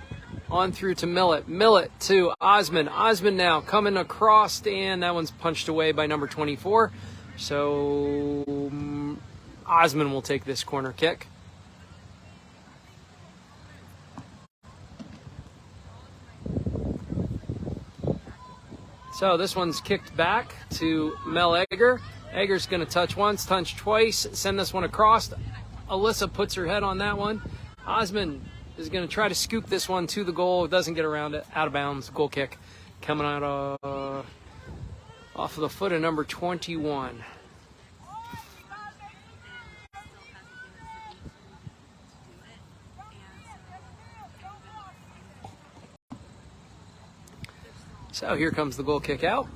on through to Millet. Millet to Osman. Osman now coming across, and that one's punched away by number 24. So Osman will take this corner kick. So this one's kicked back to Mel Egger. Egger's going to touch once, touch twice, send this one across. Alyssa puts her head on that one. Osman is going to try to scoop this one to the goal. Doesn't get around it. Out of bounds. Goal kick coming out off of the foot of number 21. So here comes the goal kick out.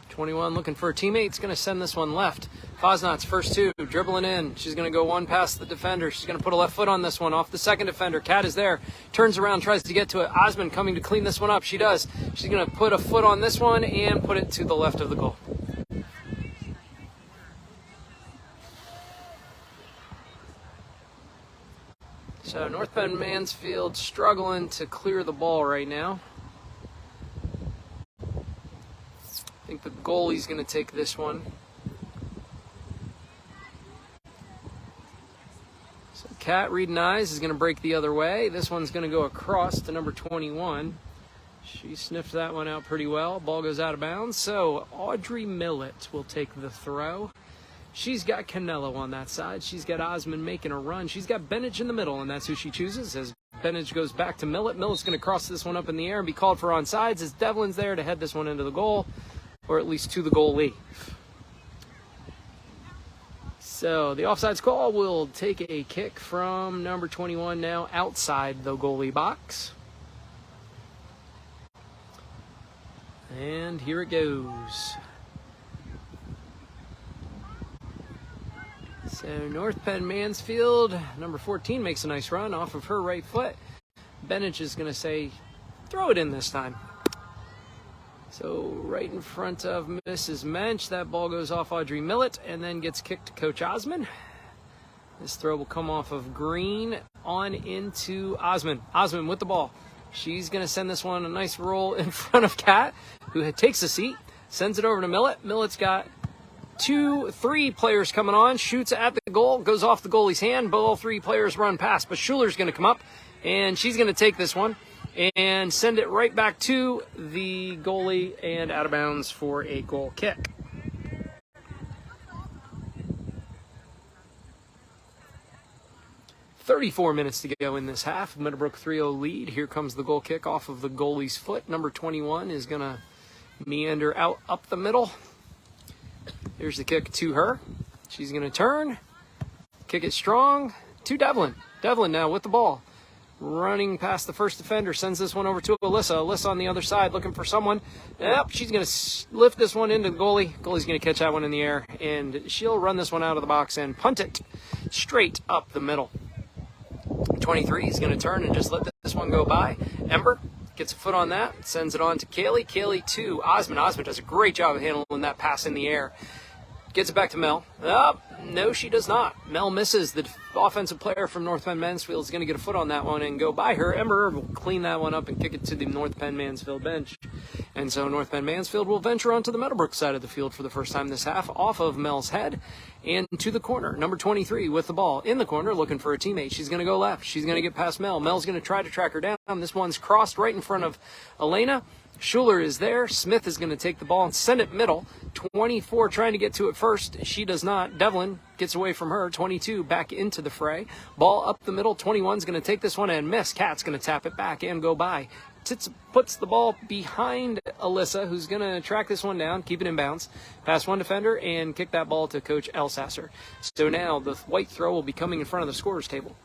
.21 looking for a teammate. It's going to send this one left. Fosnot's first 2, dribbling in. She's going to go one past the defender. She's going to put a left foot on this one off the second defender. Kat is there. Turns around, tries to get to it. Osman coming to clean this one up. She does. She's going to put a foot on this one and put it to the left of the goal. So North Penn Mansfield struggling to clear the ball right now. I think the goalie's going to take this one. So Kat reading eyes is going to break the other way. This one's going to go across to number 21. She sniffed that one out pretty well. Ball goes out of bounds. So Audrey Millett will take the throw. She's got Canelo on that side. She's got Osman making a run. She's got Benage in the middle, and that's who she chooses. As Benage goes back to Millet. Millett's going to cross this one up in the air and be called for onside as Devlin's there to head this one into the goal, or at least to the goalie. So the offsides call will take a kick from number 21 now outside the goalie box. And here it goes. So North Penn Mansfield, number 14, makes a nice run off of her right foot. Benage is going to say, throw it in this time. So right in front of Mrs. Mensch, that ball goes off Audrey Millett and then gets kicked to Coach Osman. This throw will come off of Green on into Osman. Osman with the ball. She's going to send this one a nice roll in front of Kat, who takes a seat, sends it over to Millet. Millett's got 3 players coming on, shoots at the goal, goes off the goalie's hand, but all 3 players run past. But Schuler's going to come up, and she's going to take this one and send it right back to the goalie and out of bounds for a goal kick. .34 minutes to go in this half. Meadowbrook 3-0 lead. Here comes the goal kick off of the goalie's foot. Number 21 is going to meander out up the middle. Here's the kick to her. She's going to turn, kick it strong to Devlin. Devlin now with the ball. Running past the first defender, sends this one over to Alyssa. Alyssa on the other side looking for someone. Yep, she's going to lift this one into the goalie. Goalie's going to catch that one in the air, and she'll run this one out of the box and punt it straight up the middle. 23 is going to turn and just let this one go by. Ember gets a foot on that, sends it on to Kaylee. Kaylee to Osman. Osman does a great job of handling that pass in the air. Gets it back to Mel. No, she does not. Mel misses. The offensive player from North Penn Mansfield is going to get a foot on that one and go by her. Ember will clean that one up and kick it to the North Penn Mansfield bench. And so North Penn Mansfield will venture onto the Meadowbrook side of the field for the first time this half, off of Mel's head and to the corner. Number 23 with the ball in the corner looking for a teammate. She's going to go left. She's going to get past Mel. Mel's going to try to track her down. This one's crossed right in front of Elena. Schuler is there. Smith is going to take the ball and send it middle. 24 trying to get to it first. She does not. Devlin gets away from her. 22 back into the fray. Ball up the middle. 21 is going to take this one and miss. Kat's going to tap it back and go by. puts the ball behind Alyssa, who's going to track this one down, keep it in bounds, pass one defender, and kick that ball to Coach Elsasser. So now the white throw will be coming in front of the scorer's table.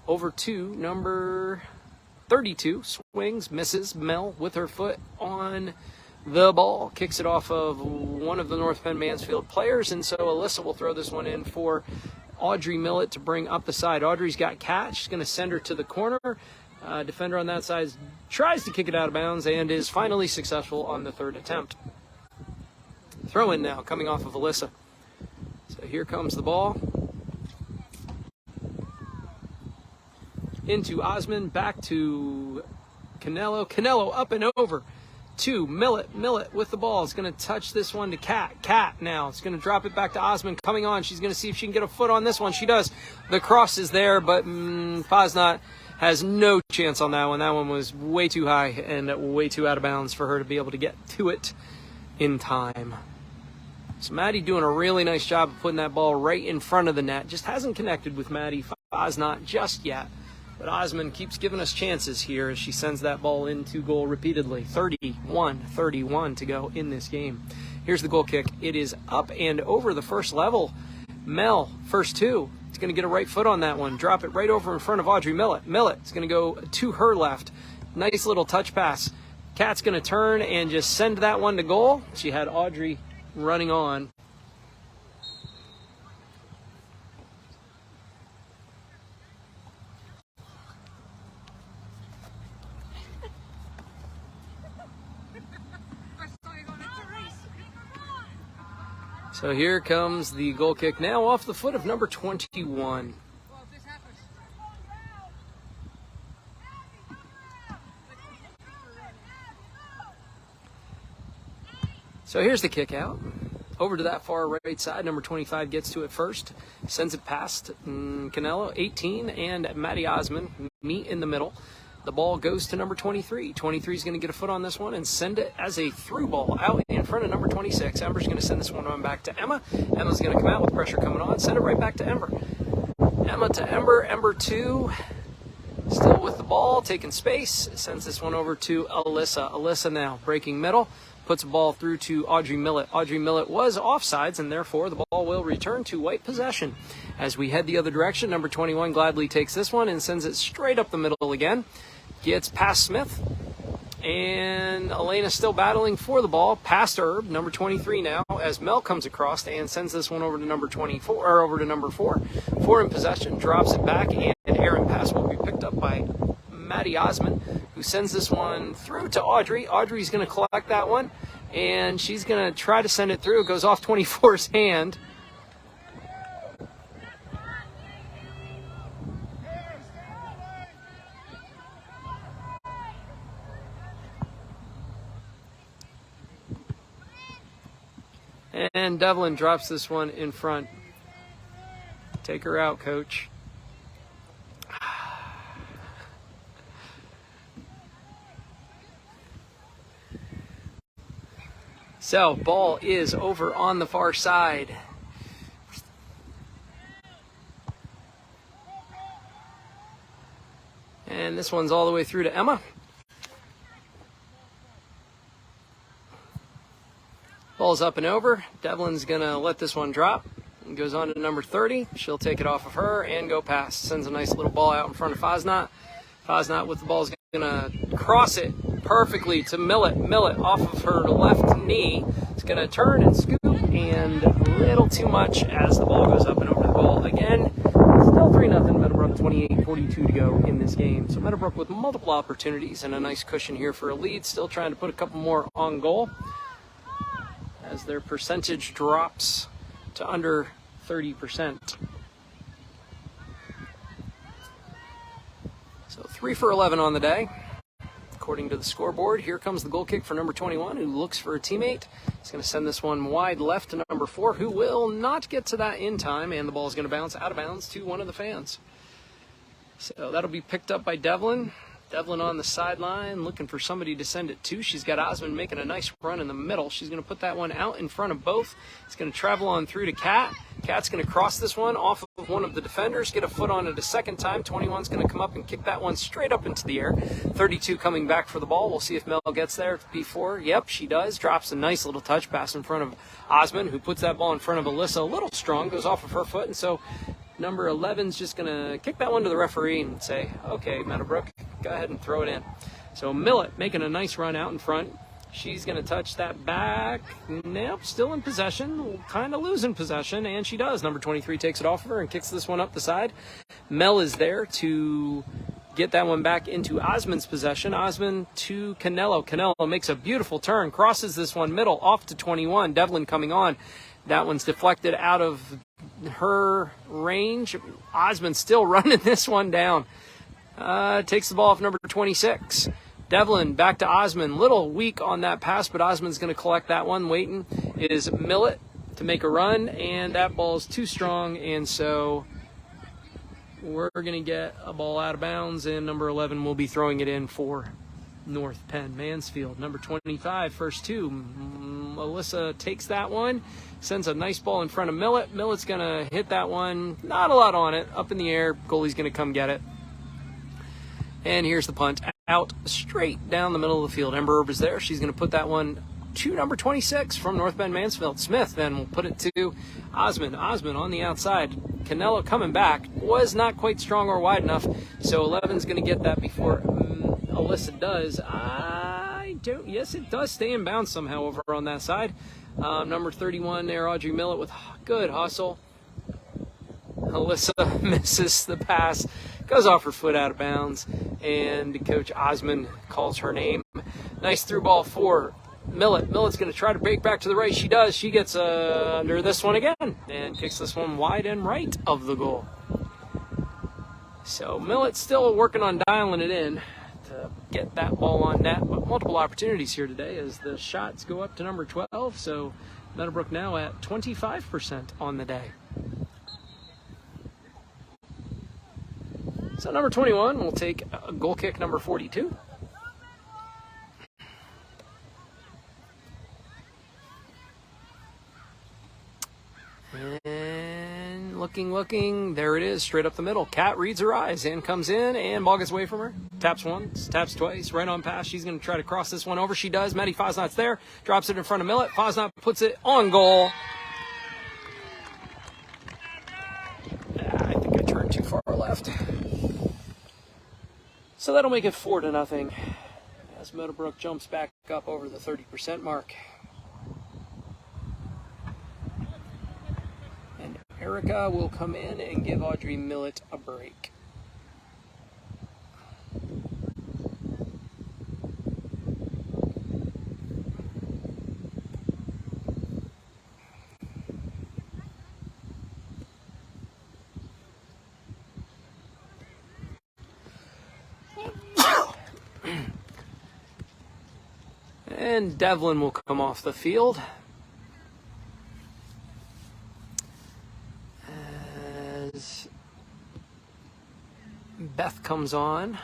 Over to number 32, swings, misses. Mel with her foot on the ball, kicks it off of one of the North Penn Mansfield players, and so Alyssa will throw this one in for Audrey Millett to bring up the side. Audrey's got catch. She's going to send her to the corner. Defender on that side tries to kick it out of bounds and is finally successful on the third attempt. Throw in now, coming off of Alyssa. So here comes the ball. Into Osmond, back to Canelo. Canelo up and over to Millett. Millett with the ball is going to touch this one to Cat. Cat now. It's going to drop it back to Osmond. Coming on. She's going to see if she can get a foot on this one. She does. The cross is there, but Posnot has no chance on that one. That one was way too high and way too out of bounds for her to be able to get to it in time. So Maddie doing a really nice job of putting that ball right in front of the net. Just hasn't connected with Maddie Posnot just yet. But Osmond keeps giving us chances here as she sends that ball into goal repeatedly. 31-31 to go in this game. Here's the goal kick. It is up and over the first level. Mel, first two. It's going to get a right foot on that one. Drop it right over in front of Audrey Millett. Millett is going to go to her left. Nice little touch pass. Kat's going to turn and just send that one to goal. She had Audrey running on. So here comes the goal kick now off the foot of number 21. So here's the kick out. Over to that far right side. Number 25 gets to it first. Sends it past Canelo, 18, and Maddie Osmond meet in the middle. The ball goes to number 23. 23 is going to get a foot on this one and send it as a through ball out in front of number 26. Ember's going to send this one on back to Emma. Emma's going to come out with pressure coming on. Send it right back to Ember. Emma to Ember. Ember 2. Still with the ball, taking space. Sends this one over to Alyssa. Alyssa now breaking middle. Puts the ball through to Audrey Millett. Audrey Millett was offsides, and therefore the ball will return to white possession. As we head the other direction, number 21 gladly takes this one and sends it straight up the middle again. Gets past Smith, and Elena still battling for the ball. Past Herb, number 23 now, as Mel comes across and sends this one over to number 24, or over to number 4. 4 in possession, drops it back, and an errant pass will be picked up by Maddie Osmond, who sends this one through to Audrey. Audrey's going to collect that one, and she's going to try to send it through. It goes off 24's hand. And Devlin drops this one in front. Take her out, coach. So, ball is over on the far side. And this one's all the way through to Emma. Ball's up and over. Devlin's going to let this one drop. And goes on to number 30. She'll take it off of her and go past. Sends a nice little ball out in front of Posnot. Posnot with the ball is going to cross it perfectly to Millett. Millett off of her left knee. It's going to turn and scoop, and a little too much as the ball goes up and over the goal. Again, still 3-0. Meadowbrook 28-42 to go in this game. So Meadowbrook with multiple opportunities and a nice cushion here for a lead. Still trying to put a couple more on goal as their percentage drops to under 30%. So 3 for 11 on the day. According to the scoreboard, here comes the goal kick for number 21, who looks for a teammate. He's going to send this one wide left to number 4, who will not get to that in time, and the ball is going to bounce out of bounds to one of the fans. So that'll be picked up by Devlin. Devlin on the sideline, looking for somebody to send it to. She's got Osmond making a nice run in the middle. She's going to put that one out in front of both. It's going to travel on through to Kat. Kat's going to cross this one off of of one of the defenders, get a foot on it a second time. 21's going to come up and kick that one straight up into the air. 32 coming back for the ball. We'll see if Mel gets there before. Yep, she does. Drops a nice little touch pass in front of Osmond, who puts that ball in front of Alyssa. A little strong, goes off of her foot, and so number 11's just going to kick that one to the referee and say, okay, Meadowbrook, go ahead and throw it in. So Millet making a nice run out in front. She's going to touch that back. Nope, still in possession. Kind of losing possession, and she does. Number 23 takes it off of her and kicks this one up the side. Mel is there to get that one back into Osmond's possession. Osmond to Canelo. Canelo makes a beautiful turn, crosses this one middle, off to 21. Devlin coming on. That one's deflected out of her range. Osmond still running this one down. Takes the ball off number 26. Devlin back to Osmond. Little weak on that pass, but Osmond's going to collect that one. Waiting is Millet to make a run, and that ball's too strong, and so we're going to get a ball out of bounds, and number 11 will be throwing it in for North Penn. Mansfield, number 25, first two. Alyssa takes that one, sends a nice ball in front of Millet. Millet's going to hit that one. Not a lot on it. Up in the air. Goalie's going to come get it. And here's the punt out straight down the middle of the field. Ember Herb is there. She's going to put that one to number 26 from North Bend Mansfield. Smith then will put it to Osmond. Osmond on the outside. Canelo coming back. Was not quite strong or wide enough. So 11's going to get that before Alyssa does. Yes, it does stay in bounds somehow over on that side. Number 31 there, Audrey Millet with good hustle. Alyssa misses the pass. Goes off her foot out of bounds, and Coach Osmond calls her name. Nice through ball for Millet. Millet's going to try to break back to the right. She does. She gets under this one again and kicks this one wide and right of the goal. So Millet's still working on dialing it in to get that ball on net, but multiple opportunities here today as the shots go up to number 12. So Meadowbrook now at 25% on the day. So number 21 will take a goal kick number 42. And looking, there it is, straight up the middle. Cat reads her eyes and comes in, and ball gets away from her. Taps once, taps twice, right on pass. She's going to try to cross this one over. She does. Maddie Fosnot's there, drops it in front of Millet. Fosnot puts it on goal. I think I turned too far left. So that'll make it 4-0 as Meadowbrook jumps back up over the 30% mark. And Erica will come in and give Audrey Millet a break. And Devlin will come off the field as Beth comes on.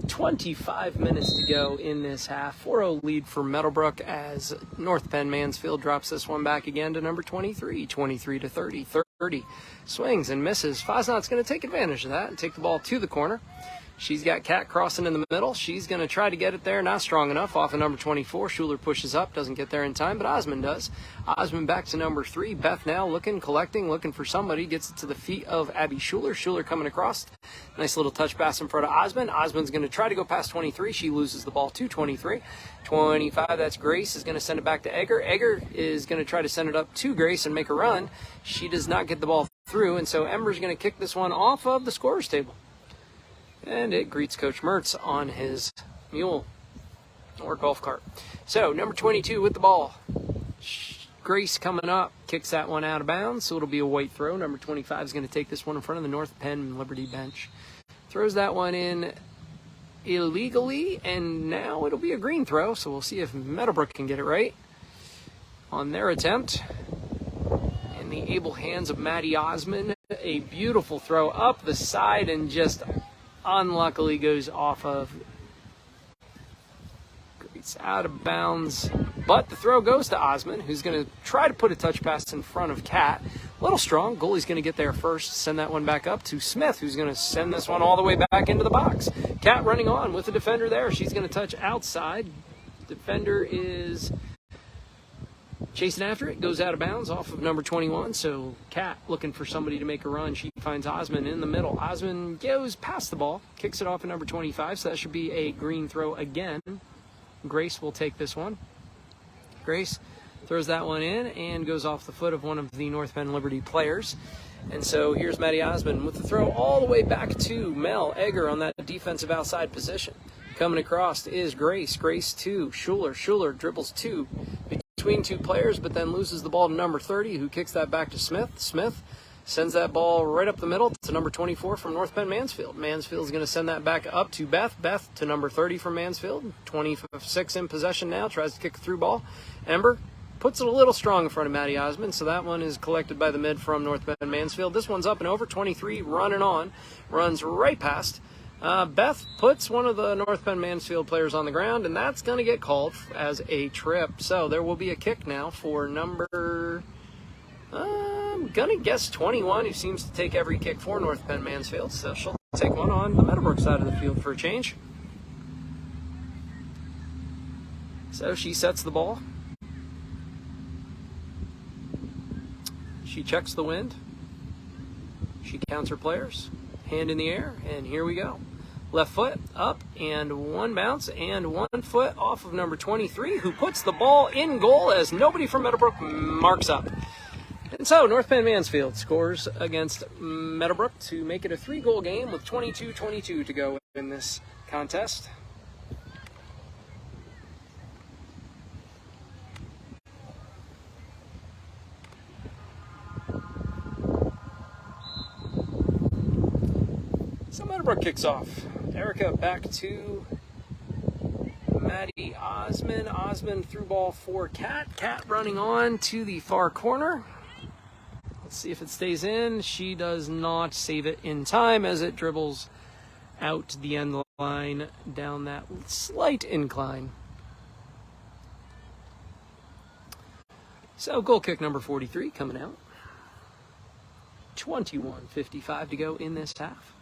25 minutes to go in this half. 4-0 lead for Meadowbrook as North Penn Mansfield drops this one back again to number 23, 23-30. 30 swings and misses. Fosnot's going to take advantage of that and take the ball to the corner. She's got Cat crossing in the middle. She's going to try to get it there. Not strong enough off of number 24. Schuler pushes up. Doesn't get there in time, but Osmond does. Osmond back to number 3. Beth now looking for somebody. Gets it to the feet of Abby Schuler. Schuler coming across. Nice little touch pass in front of Osmond. Osmond's going to try to go past 23. She loses the ball to 23. 25, that's Grace, is going to send it back to Egger. Egger is going to try to send it up to Grace and make a run. She does not get the ball through, and so Ember's going to kick this one off of the scorer's table. And it greets Coach Mertz on his mule or golf cart. So number 22 with the ball. Grace coming up, kicks that one out of bounds, so it'll be a white throw. Number 25 is going to take this one in front of the North Penn Liberty bench. Throws that one in illegally, and now it'll be a green throw, so we'll see if Meadowbrook can get it right on their attempt. In the able hands of Maddie Osmond, a beautiful throw up the side and just unluckily goes off of. It's out of bounds but the throw goes to Osman, who's going to try to put a touch pass in front of Kat. A little strong. Goalie's going to get there first, send that one back up to Smith, who's going to send this one all the way back into the box. Kat running on with the defender there. She's going to touch outside. Defender is chasing after it, goes out of bounds off of number 21. So Kat looking for somebody to make a run. She finds Osman in the middle. Osman goes past the ball, kicks it off at number 25, so that should be a green throw again. Grace will take this one. Grace throws that one in and goes off the foot of one of the North Penn Liberty players. And so here's Maddie Osman with the throw all the way back to Mel Egger on that defensive outside position. Coming across is Grace. Grace to Schuler. Schuler dribbles two between two players, but then loses the ball to number 30, who kicks that back to Smith. Smith sends that ball right up the middle to number 24 from North Penn Mansfield. Mansfield's going to send that back up to Beth. Beth to number 30 from Mansfield. 26 in possession now. Tries to kick a through ball. Ember puts it a little strong in front of Maddie Osman, so that one is collected by the mid from North Penn Mansfield. This one's up and over. 23 running on. Runs right past. Beth puts one of the North Penn Mansfield players on the ground, and that's going to get called as a trip. So there will be a kick now for number, I'm going to guess 21, who seems to take every kick for North Penn Mansfield. So she'll take one on the Meadowbrook side of the field for a change. So she sets the ball. She checks the wind. She counts her players. Hand in the air, and here we go. Left foot up, and one bounce, and 1 foot off of number 23, who puts the ball in goal as nobody from Meadowbrook marks up. And so North Penn Mansfield scores against Meadowbrook to make it a 3-goal game with 22-22 to go in this contest. So Meadowbrook kicks off. Erica back to Maddie Osman. Osman through ball for Kat. Kat running on to the far corner. Let's see if it stays in. She does not save it in time as it dribbles out the end line down that slight incline. So goal kick number 43 coming out. 21:55 to go in this half.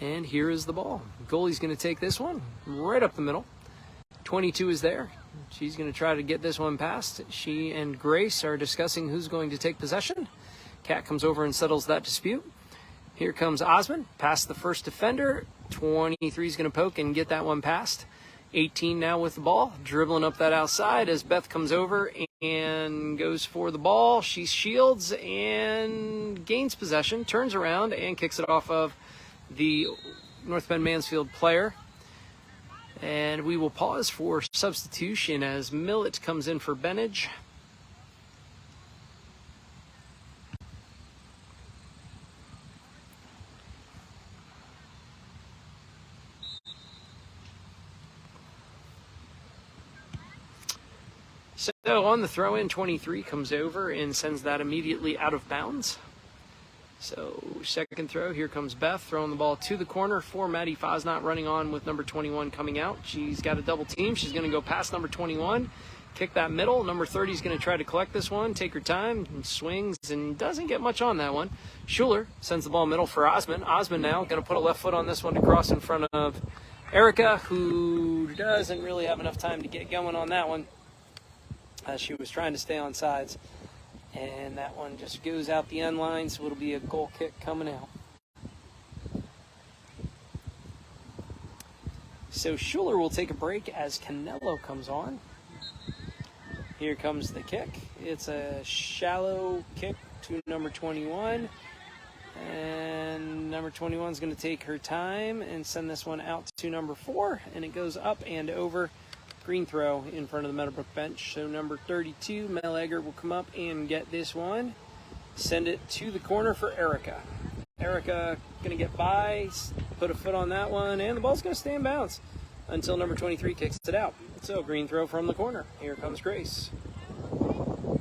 And here is the ball. Goalie's going to take this one right up the middle. 22 is there. She's going to try to get this one past. She and Grace are discussing who's going to take possession. Kat comes over and settles that dispute. Here comes Osman, past the first defender. 23 is going to poke and get that one past. 18 now with the ball, dribbling up that outside as Beth comes over and goes for the ball. She shields and gains possession, turns around and kicks it off of the North Penn Mansfield player. And we will pause for substitution as Millett comes in for Benage. So on the throw-in, 23 comes over and sends that immediately out of bounds. So second throw, here comes Beth throwing the ball to the corner for Maddie Fosnot, running on with number 21 coming out. She's got a double team. She's going to go past number 21, kick that middle. Number 30 is going to try to collect this one, take her time, and swings, and doesn't get much on that one. Schuler sends the ball middle for Osman. Osman now going to put a left foot on this one to cross in front of Erica, who doesn't really have enough time to get going on that one as she was trying to stay on sides. And that one just goes out the end line, so it'll be a goal kick coming out. So Schuler will take a break as Canelo comes on. Here comes the kick. It's a shallow kick to number 21. And number 21 is going to take her time and send this one out to number 4. And it goes up and over. Green throw in front of the Meadowbrook bench. So number 32, Mel Egger, will come up and get this one. Send it to the corner for Erica. Erica going to get by, put a foot on that one, and the ball's going to stay in bounds until number 23 kicks it out. So green throw from the corner. Here comes Grace.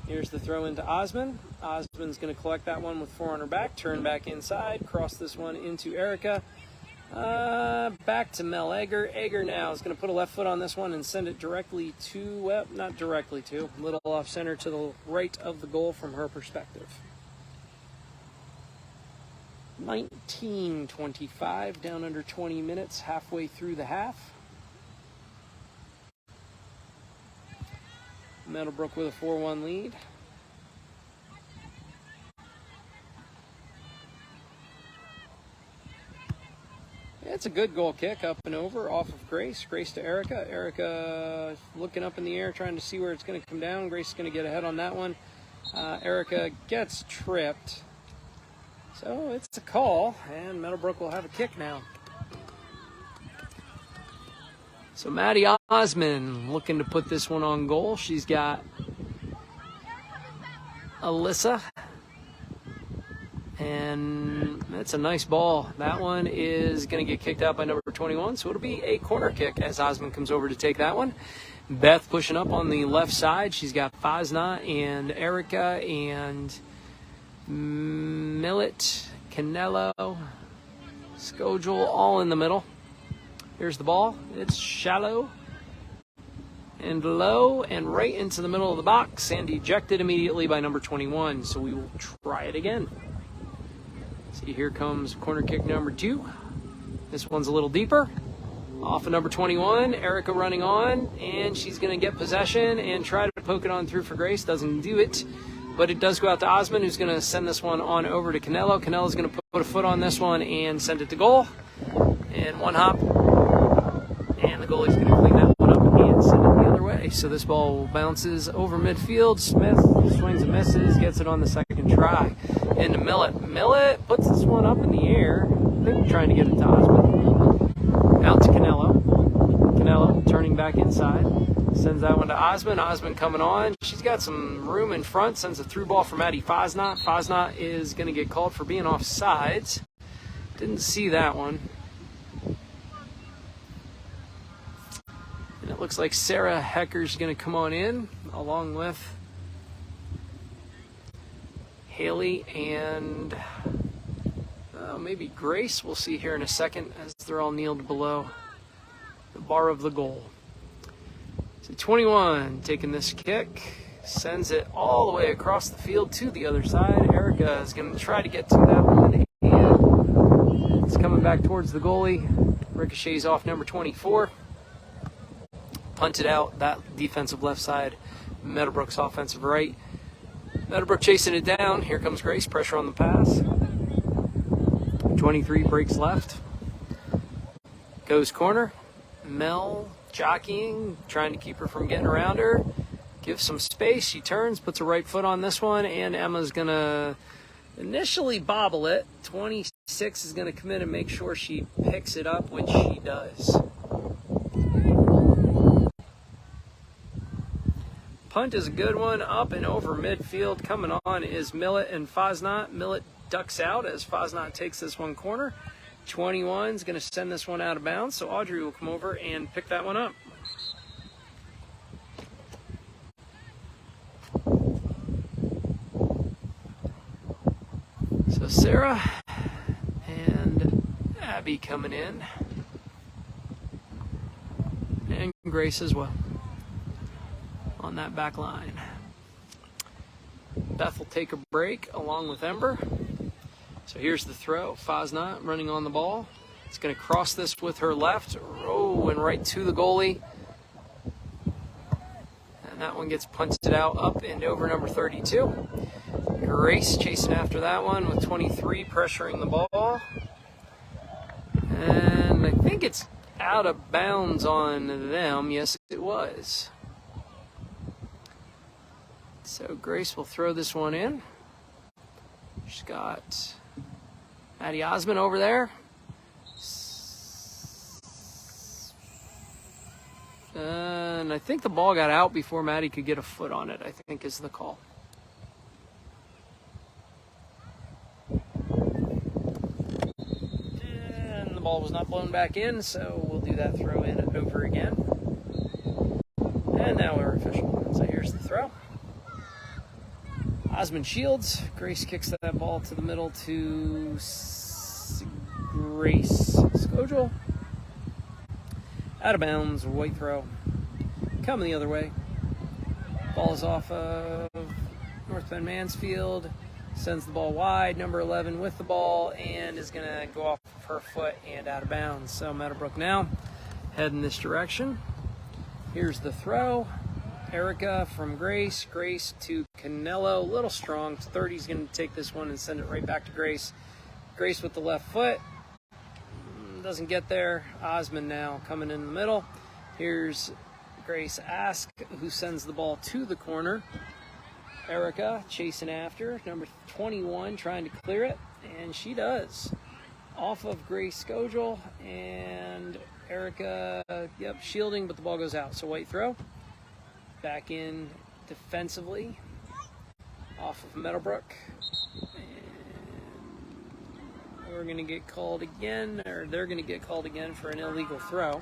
Here's the throw into Osman. Osman's going to collect that one with 4 on her back, turn back inside, cross this one into Erica. Back to Mel Egger. Egger now is going to put a left foot on this one and send it directly to, well, not directly to, a little off center to the right of the goal from her perspective. 19-25, down under 20 minutes, halfway through the half. Meadowbrook with a 4-1 lead. It's a good goal kick, up and over, off of Grace. Grace to Erica. Erica looking up in the air, trying to see where it's going to come down. Grace is going to get ahead on that one. Erica gets tripped. So it's a call, and Meadowbrook will have a kick now. So Maddie Osmond looking to put this one on goal. She's got Alyssa. And that's a nice ball. That one is going to get kicked out by number 21, so it'll be a corner kick as Osmond comes over to take that one. Beth pushing up on the left side. She's got Fosna and Erica and Millet, Canelo, Scogel, all in the middle. Here's the ball. It's shallow and low and right into the middle of the box and ejected immediately by number 21, so we will try it again. See, here comes corner kick number 2. This one's a little deeper. Off of number 21, Erica running on, and she's going to get possession and try to poke it on through for Grace. Doesn't do it, but it does go out to Osmond, who's going to send this one on over to Canelo. Canelo's going to put a foot on this one and send it to goal. And one hop, and the goalie's going to clean that one up and send it the other way. So this ball bounces over midfield. Smith swings and misses, gets it on the second try. Into Millet. Millet puts this one up in the air. I think trying to get it to Osmond. Out to Canelo. Canelo turning back inside. Sends that one to Osmond. Osmond coming on. She's got some room in front. Sends a through ball for Maddie Fosnot. Fosnot is going to get called for being off sides. Didn't see that one. And it looks like Sarah Hecker's going to come on in along with Haley and maybe Grace. We'll see here in a second as they're all kneeled below the bar of the goal. So 21 taking this kick, sends it all the way across the field to the other side. Erica is going to try to get to that one, and it's coming back towards the goalie. Ricochets off number 24. Punted out that defensive left side, Meadowbrook's offensive right. Meadowbrook chasing it down. Here comes Grace. Pressure on the pass. 23 breaks left. Goes corner. Mel jockeying, trying to keep her from getting around her. Gives some space. She turns, puts her right foot on this one, and Emma's going to initially bobble it. 26 is going to come in and make sure she picks it up, which she does. Punt is a good one, up and over midfield. Coming on is Millet and Fosnot. Millet ducks out as Fosnot takes this one corner. 21 is going to send this one out of bounds, so Audrey will come over and pick that one up. So Sarah and Abby coming in, and Grace as well on that back line. Beth will take a break along with Ember. So here's the throw. Fosnot running on the ball. It's going to cross this with her left. Oh, and right to the goalie. And that one gets punted out up and over number 32. Grace chasing after that one with 23 pressuring the ball. And I think it's out of bounds on them. Yes, it was. So Grace will throw this one in. She's got Maddie Osmond over there. And I think the ball got out before Maddie could get a foot on it, I think is the call. And the ball was not blown back in, so we'll do that throw in over again. And now we're official. So here's the throw. Osmond shields. Grace kicks that ball to the middle to Grace Scogel. Out of bounds, white throw. Coming the other way. Ball is off of North Penn Mansfield. Sends the ball wide. Number 11 with the ball and is going to go off of her foot and out of bounds. So Meadowbrook now heading this direction. Here's the throw. Erica from Grace. Grace to Canelo. A little strong. 30's going to take this one and send it right back to Grace. Grace with the left foot. Doesn't get there. Osmond now coming in the middle. Here's Grace Ask, who sends the ball to the corner. Erica chasing after. Number 21 trying to clear it. And she does. Off of Grace Scogel. And Erica, shielding, but the ball goes out. So white throw. Back in defensively. Off of Meadowbrook. We're going to get called again, or they're going to get called again for an illegal throw.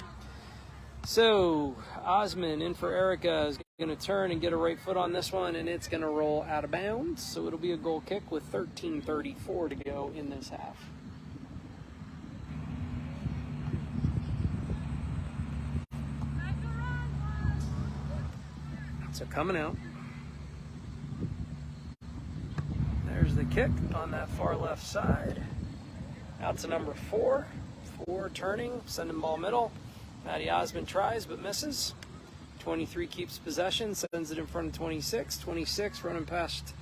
So Osmond in for Erica is going to turn and get a right foot on this one, and it's going to roll out of bounds. So it'll be a goal kick with 13:34 to go in this half. So coming out. There's the kick on that far left side. Out to number 4. 4 turning, sending ball middle. Maddie Osmond tries but misses. 23 keeps possession, sends it in front of 26. 26 running past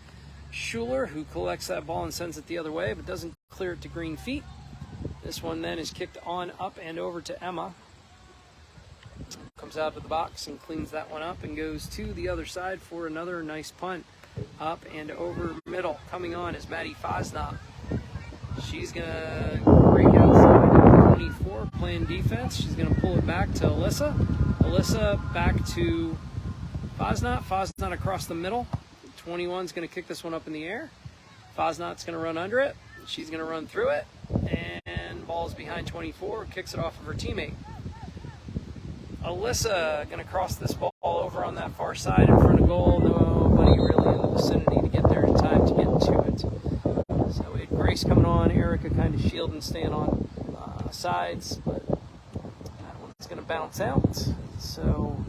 Schuler, who collects that ball and sends it the other way, but doesn't clear it to green feet. This one then is kicked on up and over to Emma. Comes out of the box and cleans that one up and goes to the other side for another nice punt. Up and over middle. Coming on is Maddie Fosnop. She's going to break outside 24, playing defense. She's going to pull it back to Alyssa. Alyssa back to Fosnot. Fosnot across the middle. 21's going to kick this one up in the air. Fosnot's going to run under it. She's going to run through it. And ball's behind 24. Kicks it off of her teammate. Alyssa going to cross this ball over on that far side in front of goal. Nobody really in the vicinity to get there in time to get to it. So we had Grace coming on, Erica kind of shielding, staying on sides, but that one's going to bounce out. So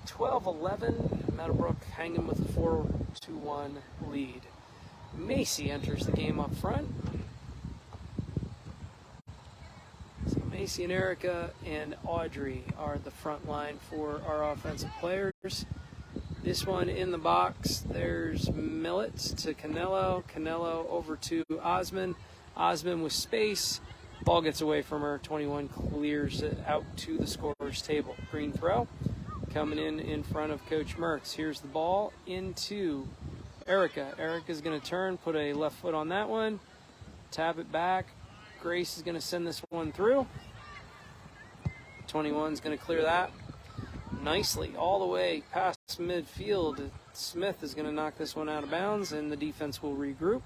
12-11, Meadowbrook hanging with a 4-1 lead. Macy enters the game up front. So Macy and Erica and Audrey are the front line for our offensive players. This one in the box, there's Millet to Canelo. Canelo over to Osmond. Osmond with space. Ball gets away from her. 21 clears it out to the scorer's table. Green throw. Coming in front of Coach Mertz. Here's the ball into Erica. Erica's going to turn, put a left foot on that one. Tap it back. Grace is going to send this one through. 21's going to clear that nicely all the way past midfield. Smith is going to knock this one out of bounds, and the defense will regroup.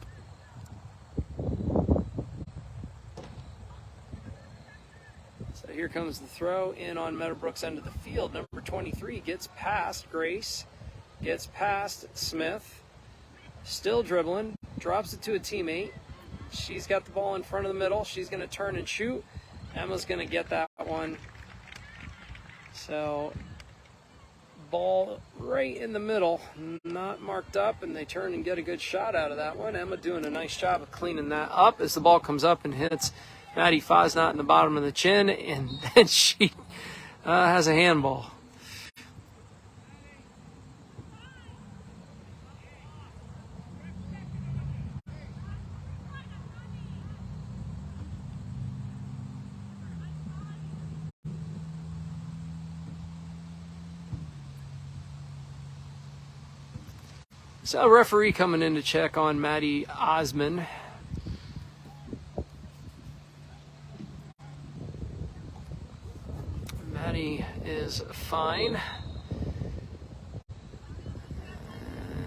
So here comes the throw in on Meadowbrook's end of the field. Number 23 gets past Grace, gets past Smith, still dribbling, drops it to a teammate. She's got the ball in front of the middle. She's going to turn and shoot. Emma's going to get that one. So ball right in the middle, not marked up, and they turn and get a good shot out of that one. Emma doing a nice job of cleaning that up as the ball comes up and hits Maddie Fosnot in the bottom of the chin, and then she has a handball. So referee coming in to check on Maddie Osmond. Maddie is fine.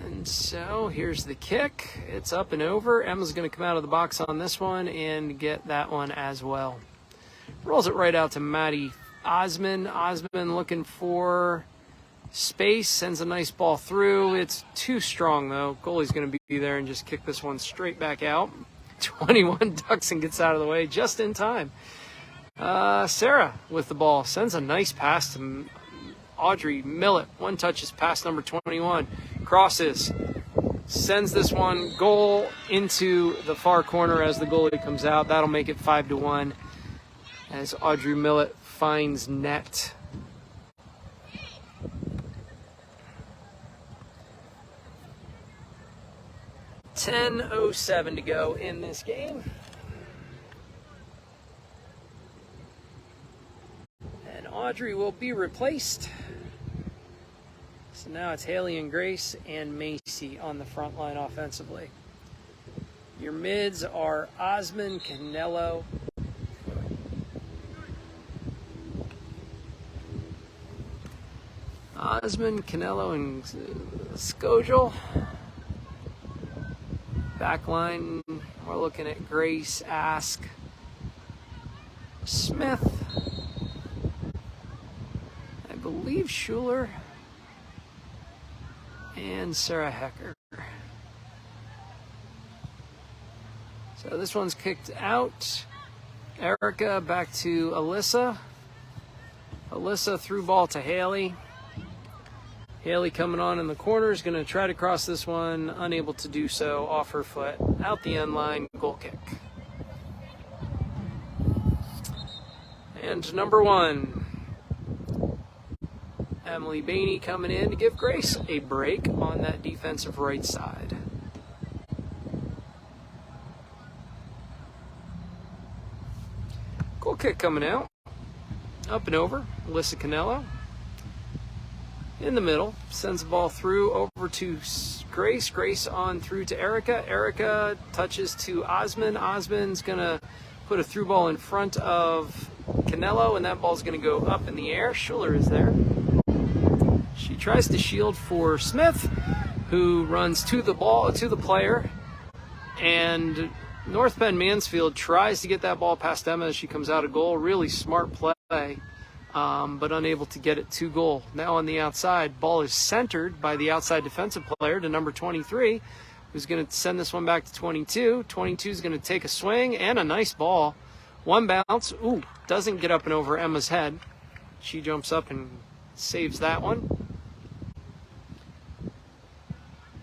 And so here's the kick. It's up and over. Emma's going to come out of the box on this one and get that one as well. Rolls it right out to Maddie Osmond. Osmond looking for space, sends a nice ball through. It's too strong, though. Goalie's going to be there and just kick this one straight back out. 21 ducks and gets out of the way just in time. Sarah with the ball sends a nice pass to Audrey Millett. One touches pass number 21. Crosses. Sends this one goal into the far corner as the goalie comes out. That'll make it 5-1 as Audrey Millett finds net. .10:07 to go in this game. And Audrey will be replaced. So now it's Haley and Grace and Macy on the front line offensively. Your mids are Osmond, Canello, and Skogel. Backline, we're looking at Grace, Ask, Smith, I believe Schuler, and Sarah Hecker. So this one's kicked out. Erica back to Alyssa. Alyssa through ball to Haley. Haley coming on in the corner is going to try to cross this one, unable to do so, off her foot, out the end line, goal kick. And number 1, Emily Bainey coming in to give Grace a break on that defensive right side. Goal kick coming out, up and over, Alyssa Canello. In the middle, sends the ball through over to Grace. Grace on through to Erica. Erica touches to Osmond. Osmond's going to put a through ball in front of Canello, and that ball's going to go up in the air. Schuler is there. She tries to shield for Smith, who runs to the ball, to the player, and North Penn Mansfield tries to get that ball past Emma as she comes out of goal. Really smart play. But unable to get it to goal. Now on the outside, ball is centered by the outside defensive player to number 23, who's going to send this one back to 22. 22 is going to take a swing and a nice ball. One bounce. Ooh, doesn't get up and over Emma's head. She jumps up and saves that one.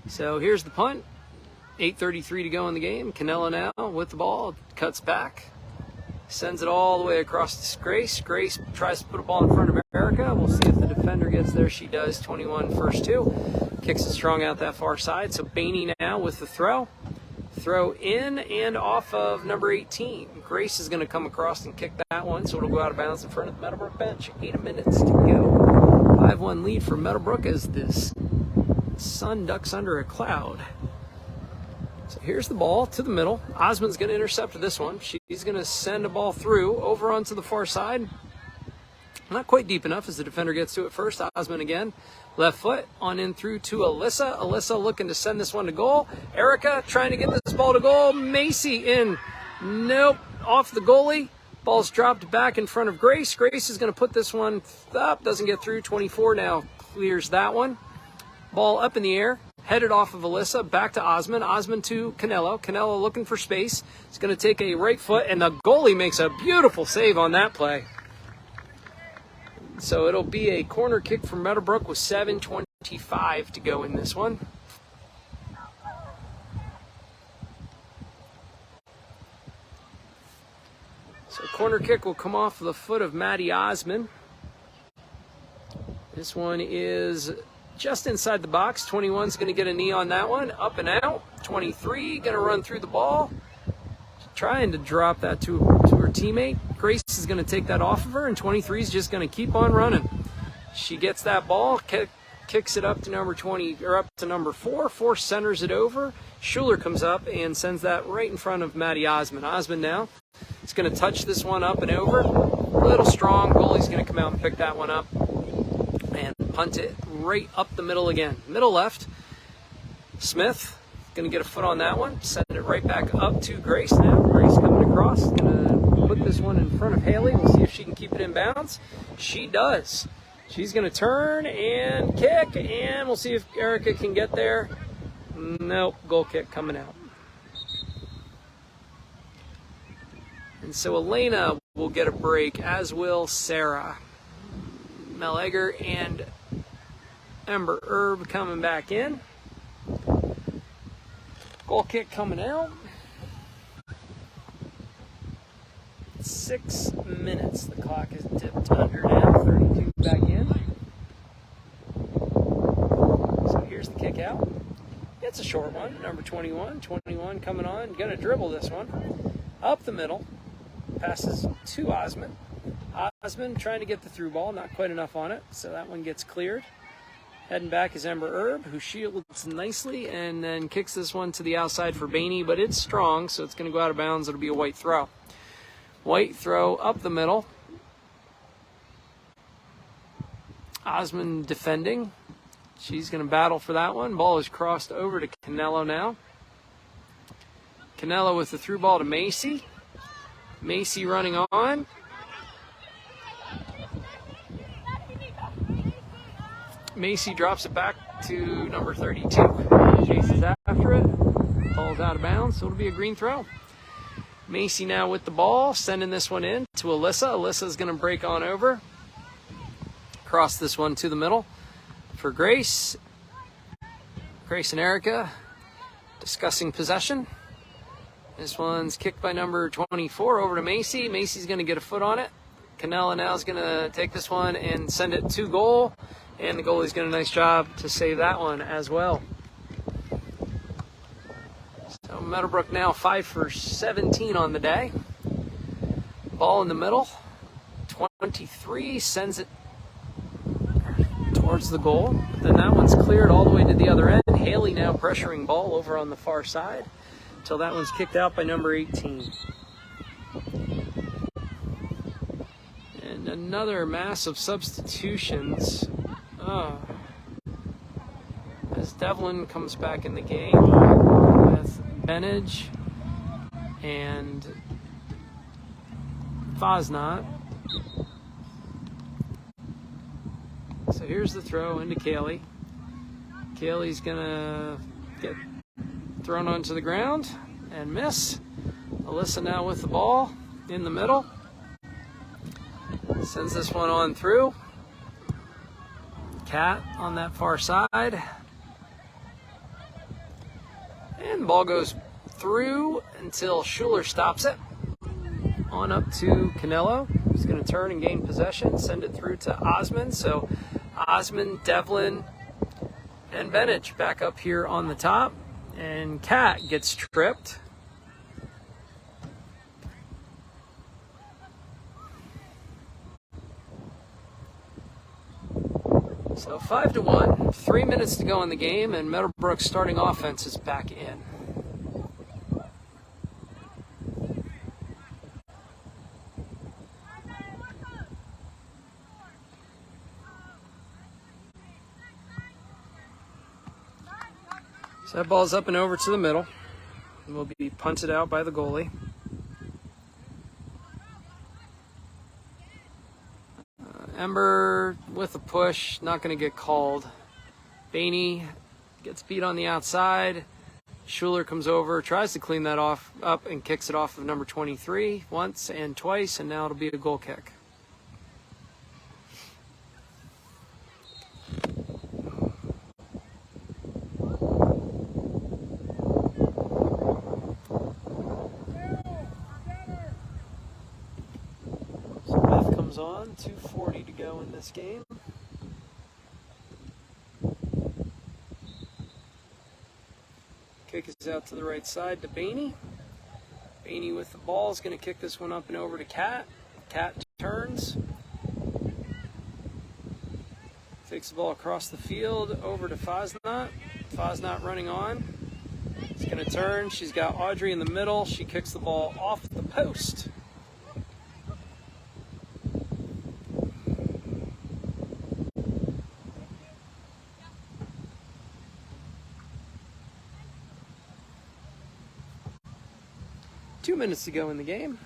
So here's the punt. 8:33 to go in the game. Canella now with the ball. Cuts back. Sends it all the way across to Grace. Grace tries to put a ball in front of Erica. We'll see if the defender gets there. She does. 21 first 2. Kicks it strong out that far side. So Bainey now with the throw. Throw in and off of number 18. Grace is going to come across and kick that one, so it'll go out of bounds in front of the Meadowbrook bench. 8 minutes to go. 5-1 lead for Meadowbrook as this sun ducks under a cloud. So here's the ball to the middle. Osmond's going to intercept this one. She's going to send a ball through over onto the far side. Not quite deep enough as the defender gets to it first. Osmond again. Left foot on in through to Alyssa. Alyssa looking to send this one to goal. Erica trying to get this ball to goal. Macy in. Nope. Off the goalie. Ball's dropped back in front of Grace. Grace is going to put this one up. Doesn't get through. 24 now clears that one. Ball up in the air. Headed off of Alyssa, back to Osmond. Osmond to Canello. Canello looking for space. He's going to take a right foot, and the goalie makes a beautiful save on that play. So it'll be a corner kick from Meadowbrook with 7:25 to go in this one. So corner kick will come off the foot of Maddie Osmond. This one is just inside the box. 21's going to get a knee on that one. Up and out. 23 going to run through the ball. Trying to drop that to her teammate. Grace is going to take that off of her, and 23 is just going to keep on running. She gets that ball, kicks it up to number 20, or up to number 4. 4 centers it over. Schuler comes up and sends that right in front of Maddie Osmond. Osmond now is going to touch this one up and over. A little strong. Goalie's going to come out and pick that one up and punt it right up the middle again. Middle left. Smith going to get a foot on that one. Send it right back up to Grace now. Grace coming across. Going to put this one in front of Haley. We'll see if she can keep it in bounds. She does. She's going to turn and kick, and we'll see if Erica can get there. Nope, goal kick coming out. And so Elena will get a break, as will Sarah. Mel Egger and Ember Herb coming back in. Goal kick coming out. 6 minutes. The clock is dipped under now. 32 back in. So here's the kick out. It's a short one. Number 21. 21 coming on. Going to dribble this one. Up the middle. Passes to Osmond. Osmond trying to get the through ball. Not quite enough on it. So that one gets cleared. Heading back is Ember Herb, who shields nicely and then kicks this one to the outside for Bainey, but it's strong, so it's going to go out of bounds. It'll be a white throw. White throw up the middle. Osmond defending. She's going to battle for that one. Ball is crossed over to Canelo now. Canelo with the through ball to Macy. Macy running on. Macy drops it back to number 32. Chases after it. Ball's out of bounds, so it'll be a green throw. Macy now with the ball, sending this one in to Alyssa. Alyssa's going to break on over. Cross this one to the middle for Grace. Grace and Erica discussing possession. This one's kicked by number 24 over to Macy. Macy's going to get a foot on it. Canella now is going to take this one and send it to goal. And the goalie's got a nice job to save that one as well. So Meadowbrook now 5 for 17 on the day. Ball in the middle. 23 sends it towards the goal. But then that one's cleared all the way to the other end. Haley now pressuring ball over on the far side until that one's kicked out by number 18. And another mass of substitutions. As Devlin comes back in the game with Benage and Fosnot. So here's the throw into Kaylee. Kaylee's gonna get thrown onto the ground and miss. Alyssa now with the ball in the middle. Sends this one on through. Cat on that far side. And the ball goes through until Schuler stops it. On up to Canelo. He's going to turn and gain possession. Send it through to Osmond. So Osmond, Devlin, and Benage back up here on the top. And Cat gets tripped. So 5-1, 3 minutes to go in the game, and Meadowbrook's starting offense is back in. So that ball's up and over to the middle. And will be punted out by the goalie. Ember with a push, not going to get called. Bainey gets beat on the outside. Schuler comes over, tries to clean that off up and kicks it off of number 23 once and twice, and now it'll be a goal kick. On 2:40 to go in this game. Kick is out to the right side to Bainey. Bainey with the ball is going to kick this one up and over to Cat. Cat turns. Takes the ball across the field over to Fosnot. Fosnot running on. She's going to turn. She's got Audrey in the middle. She kicks the ball off the post. Minutes to go in the game.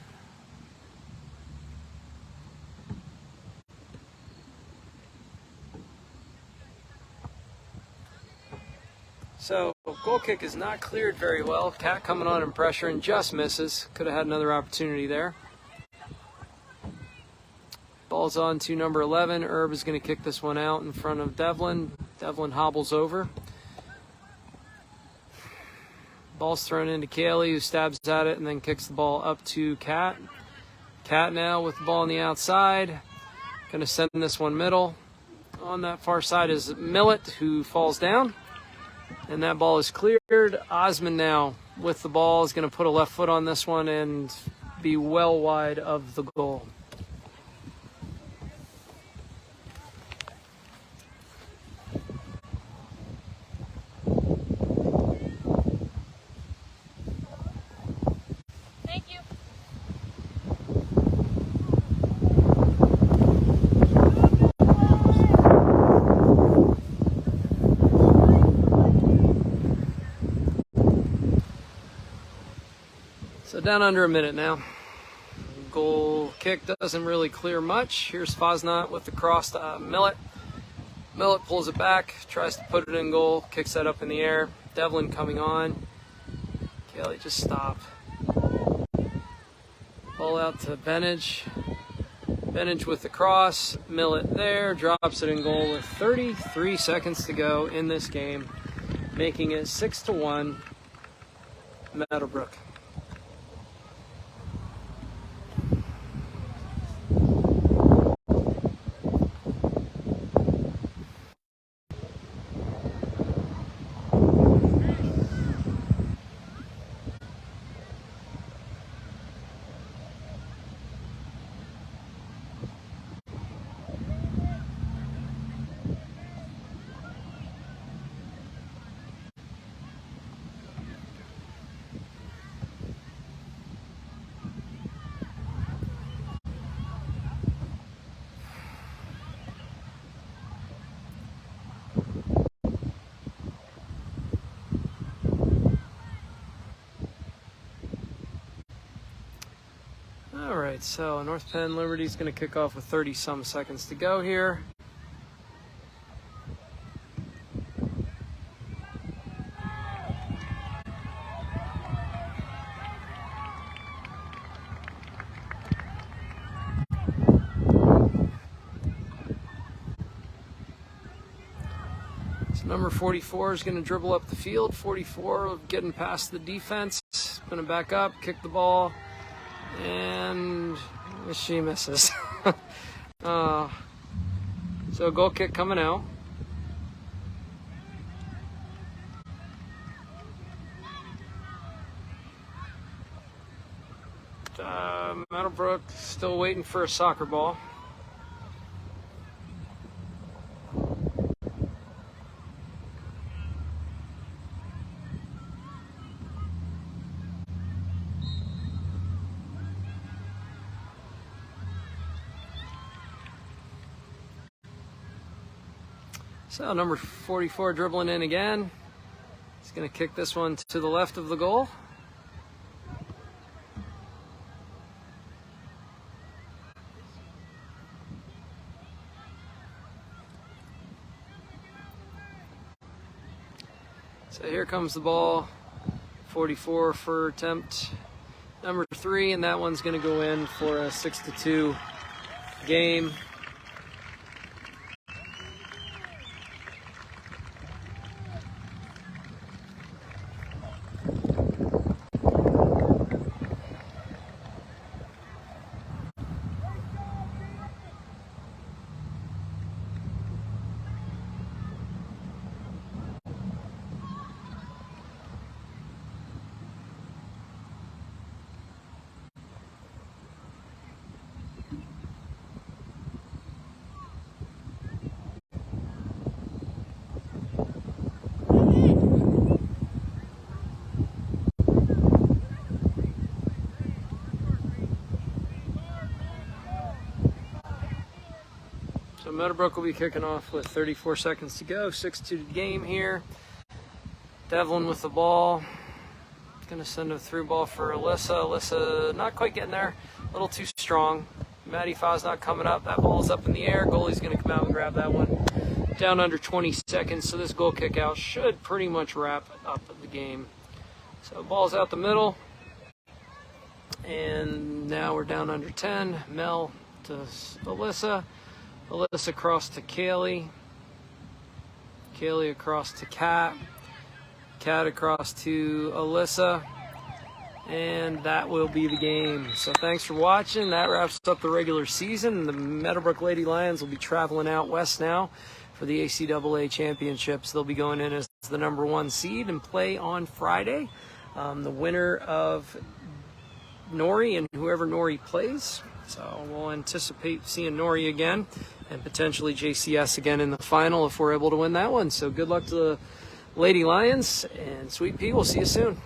So goal kick is not cleared very well. Cat coming on and pressure and just misses. Could have had another opportunity there. Ball's on to number 11. Herb is going to kick this one out in front of Devlin. Devlin hobbles over. Ball's thrown into Kaylee, who stabs at it and then kicks the ball up to Kat. Kat now with the ball on the outside. Going to send this one middle. On that far side is Millet, who falls down. And that ball is cleared. Osmond now with the ball is going to put a left foot on this one and be well wide of the goal. Thank you. So down under a minute now. Goal kick doesn't really clear much. Here's Fosnot with the cross to Millet. Millet pulls it back, tries to put it in goal, kicks that up in the air. Devlin coming on. Kaylee, just stop. Ball out to Benage. Benage with the cross. Millet there, drops it in goal with 33 seconds to go in this game, making it 6-1 Meadowbrook. All right, so North Penn Liberty's going to kick off with 30-some seconds to go here. So number 44 is going to dribble up the field. 44 getting past the defense. Going to back up, kick the ball. And she misses. So goal kick coming out. Meadowbrook still waiting for a soccer ball. So number 44 dribbling in again. He's going to kick this one to the left of the goal. So here comes the ball. 44 for attempt number 3, and that one's going to go in for a 6-2 game. So Meadowbrook will be kicking off with 34 seconds to go. 6-2 game here. Devlin with the ball. Gonna send a through ball for Alyssa. Alyssa not quite getting there. A little too strong. Maddie Fosnot coming up. That ball's up in the air. Goalie's gonna come out and grab that one. Down under 20 seconds. So this goal kick out should pretty much wrap up the game. So ball's out the middle. And now we're down under 10. Mel to Alyssa. Alyssa across to Kaylee. Kaylee across to Kat. Kat across to Alyssa. And that will be the game. So thanks for watching. That wraps up the regular season. The Meadowbrook Lady Lions will be traveling out west now for the ACAA championships. They'll be going in as the #1 seed and play on Friday. The winner of Nori and whoever Nori plays. So we'll anticipate seeing Nori again and potentially JCS again in the final if we're able to win that one. So good luck to the Lady Lions, and Sweet Pea, we'll see you soon.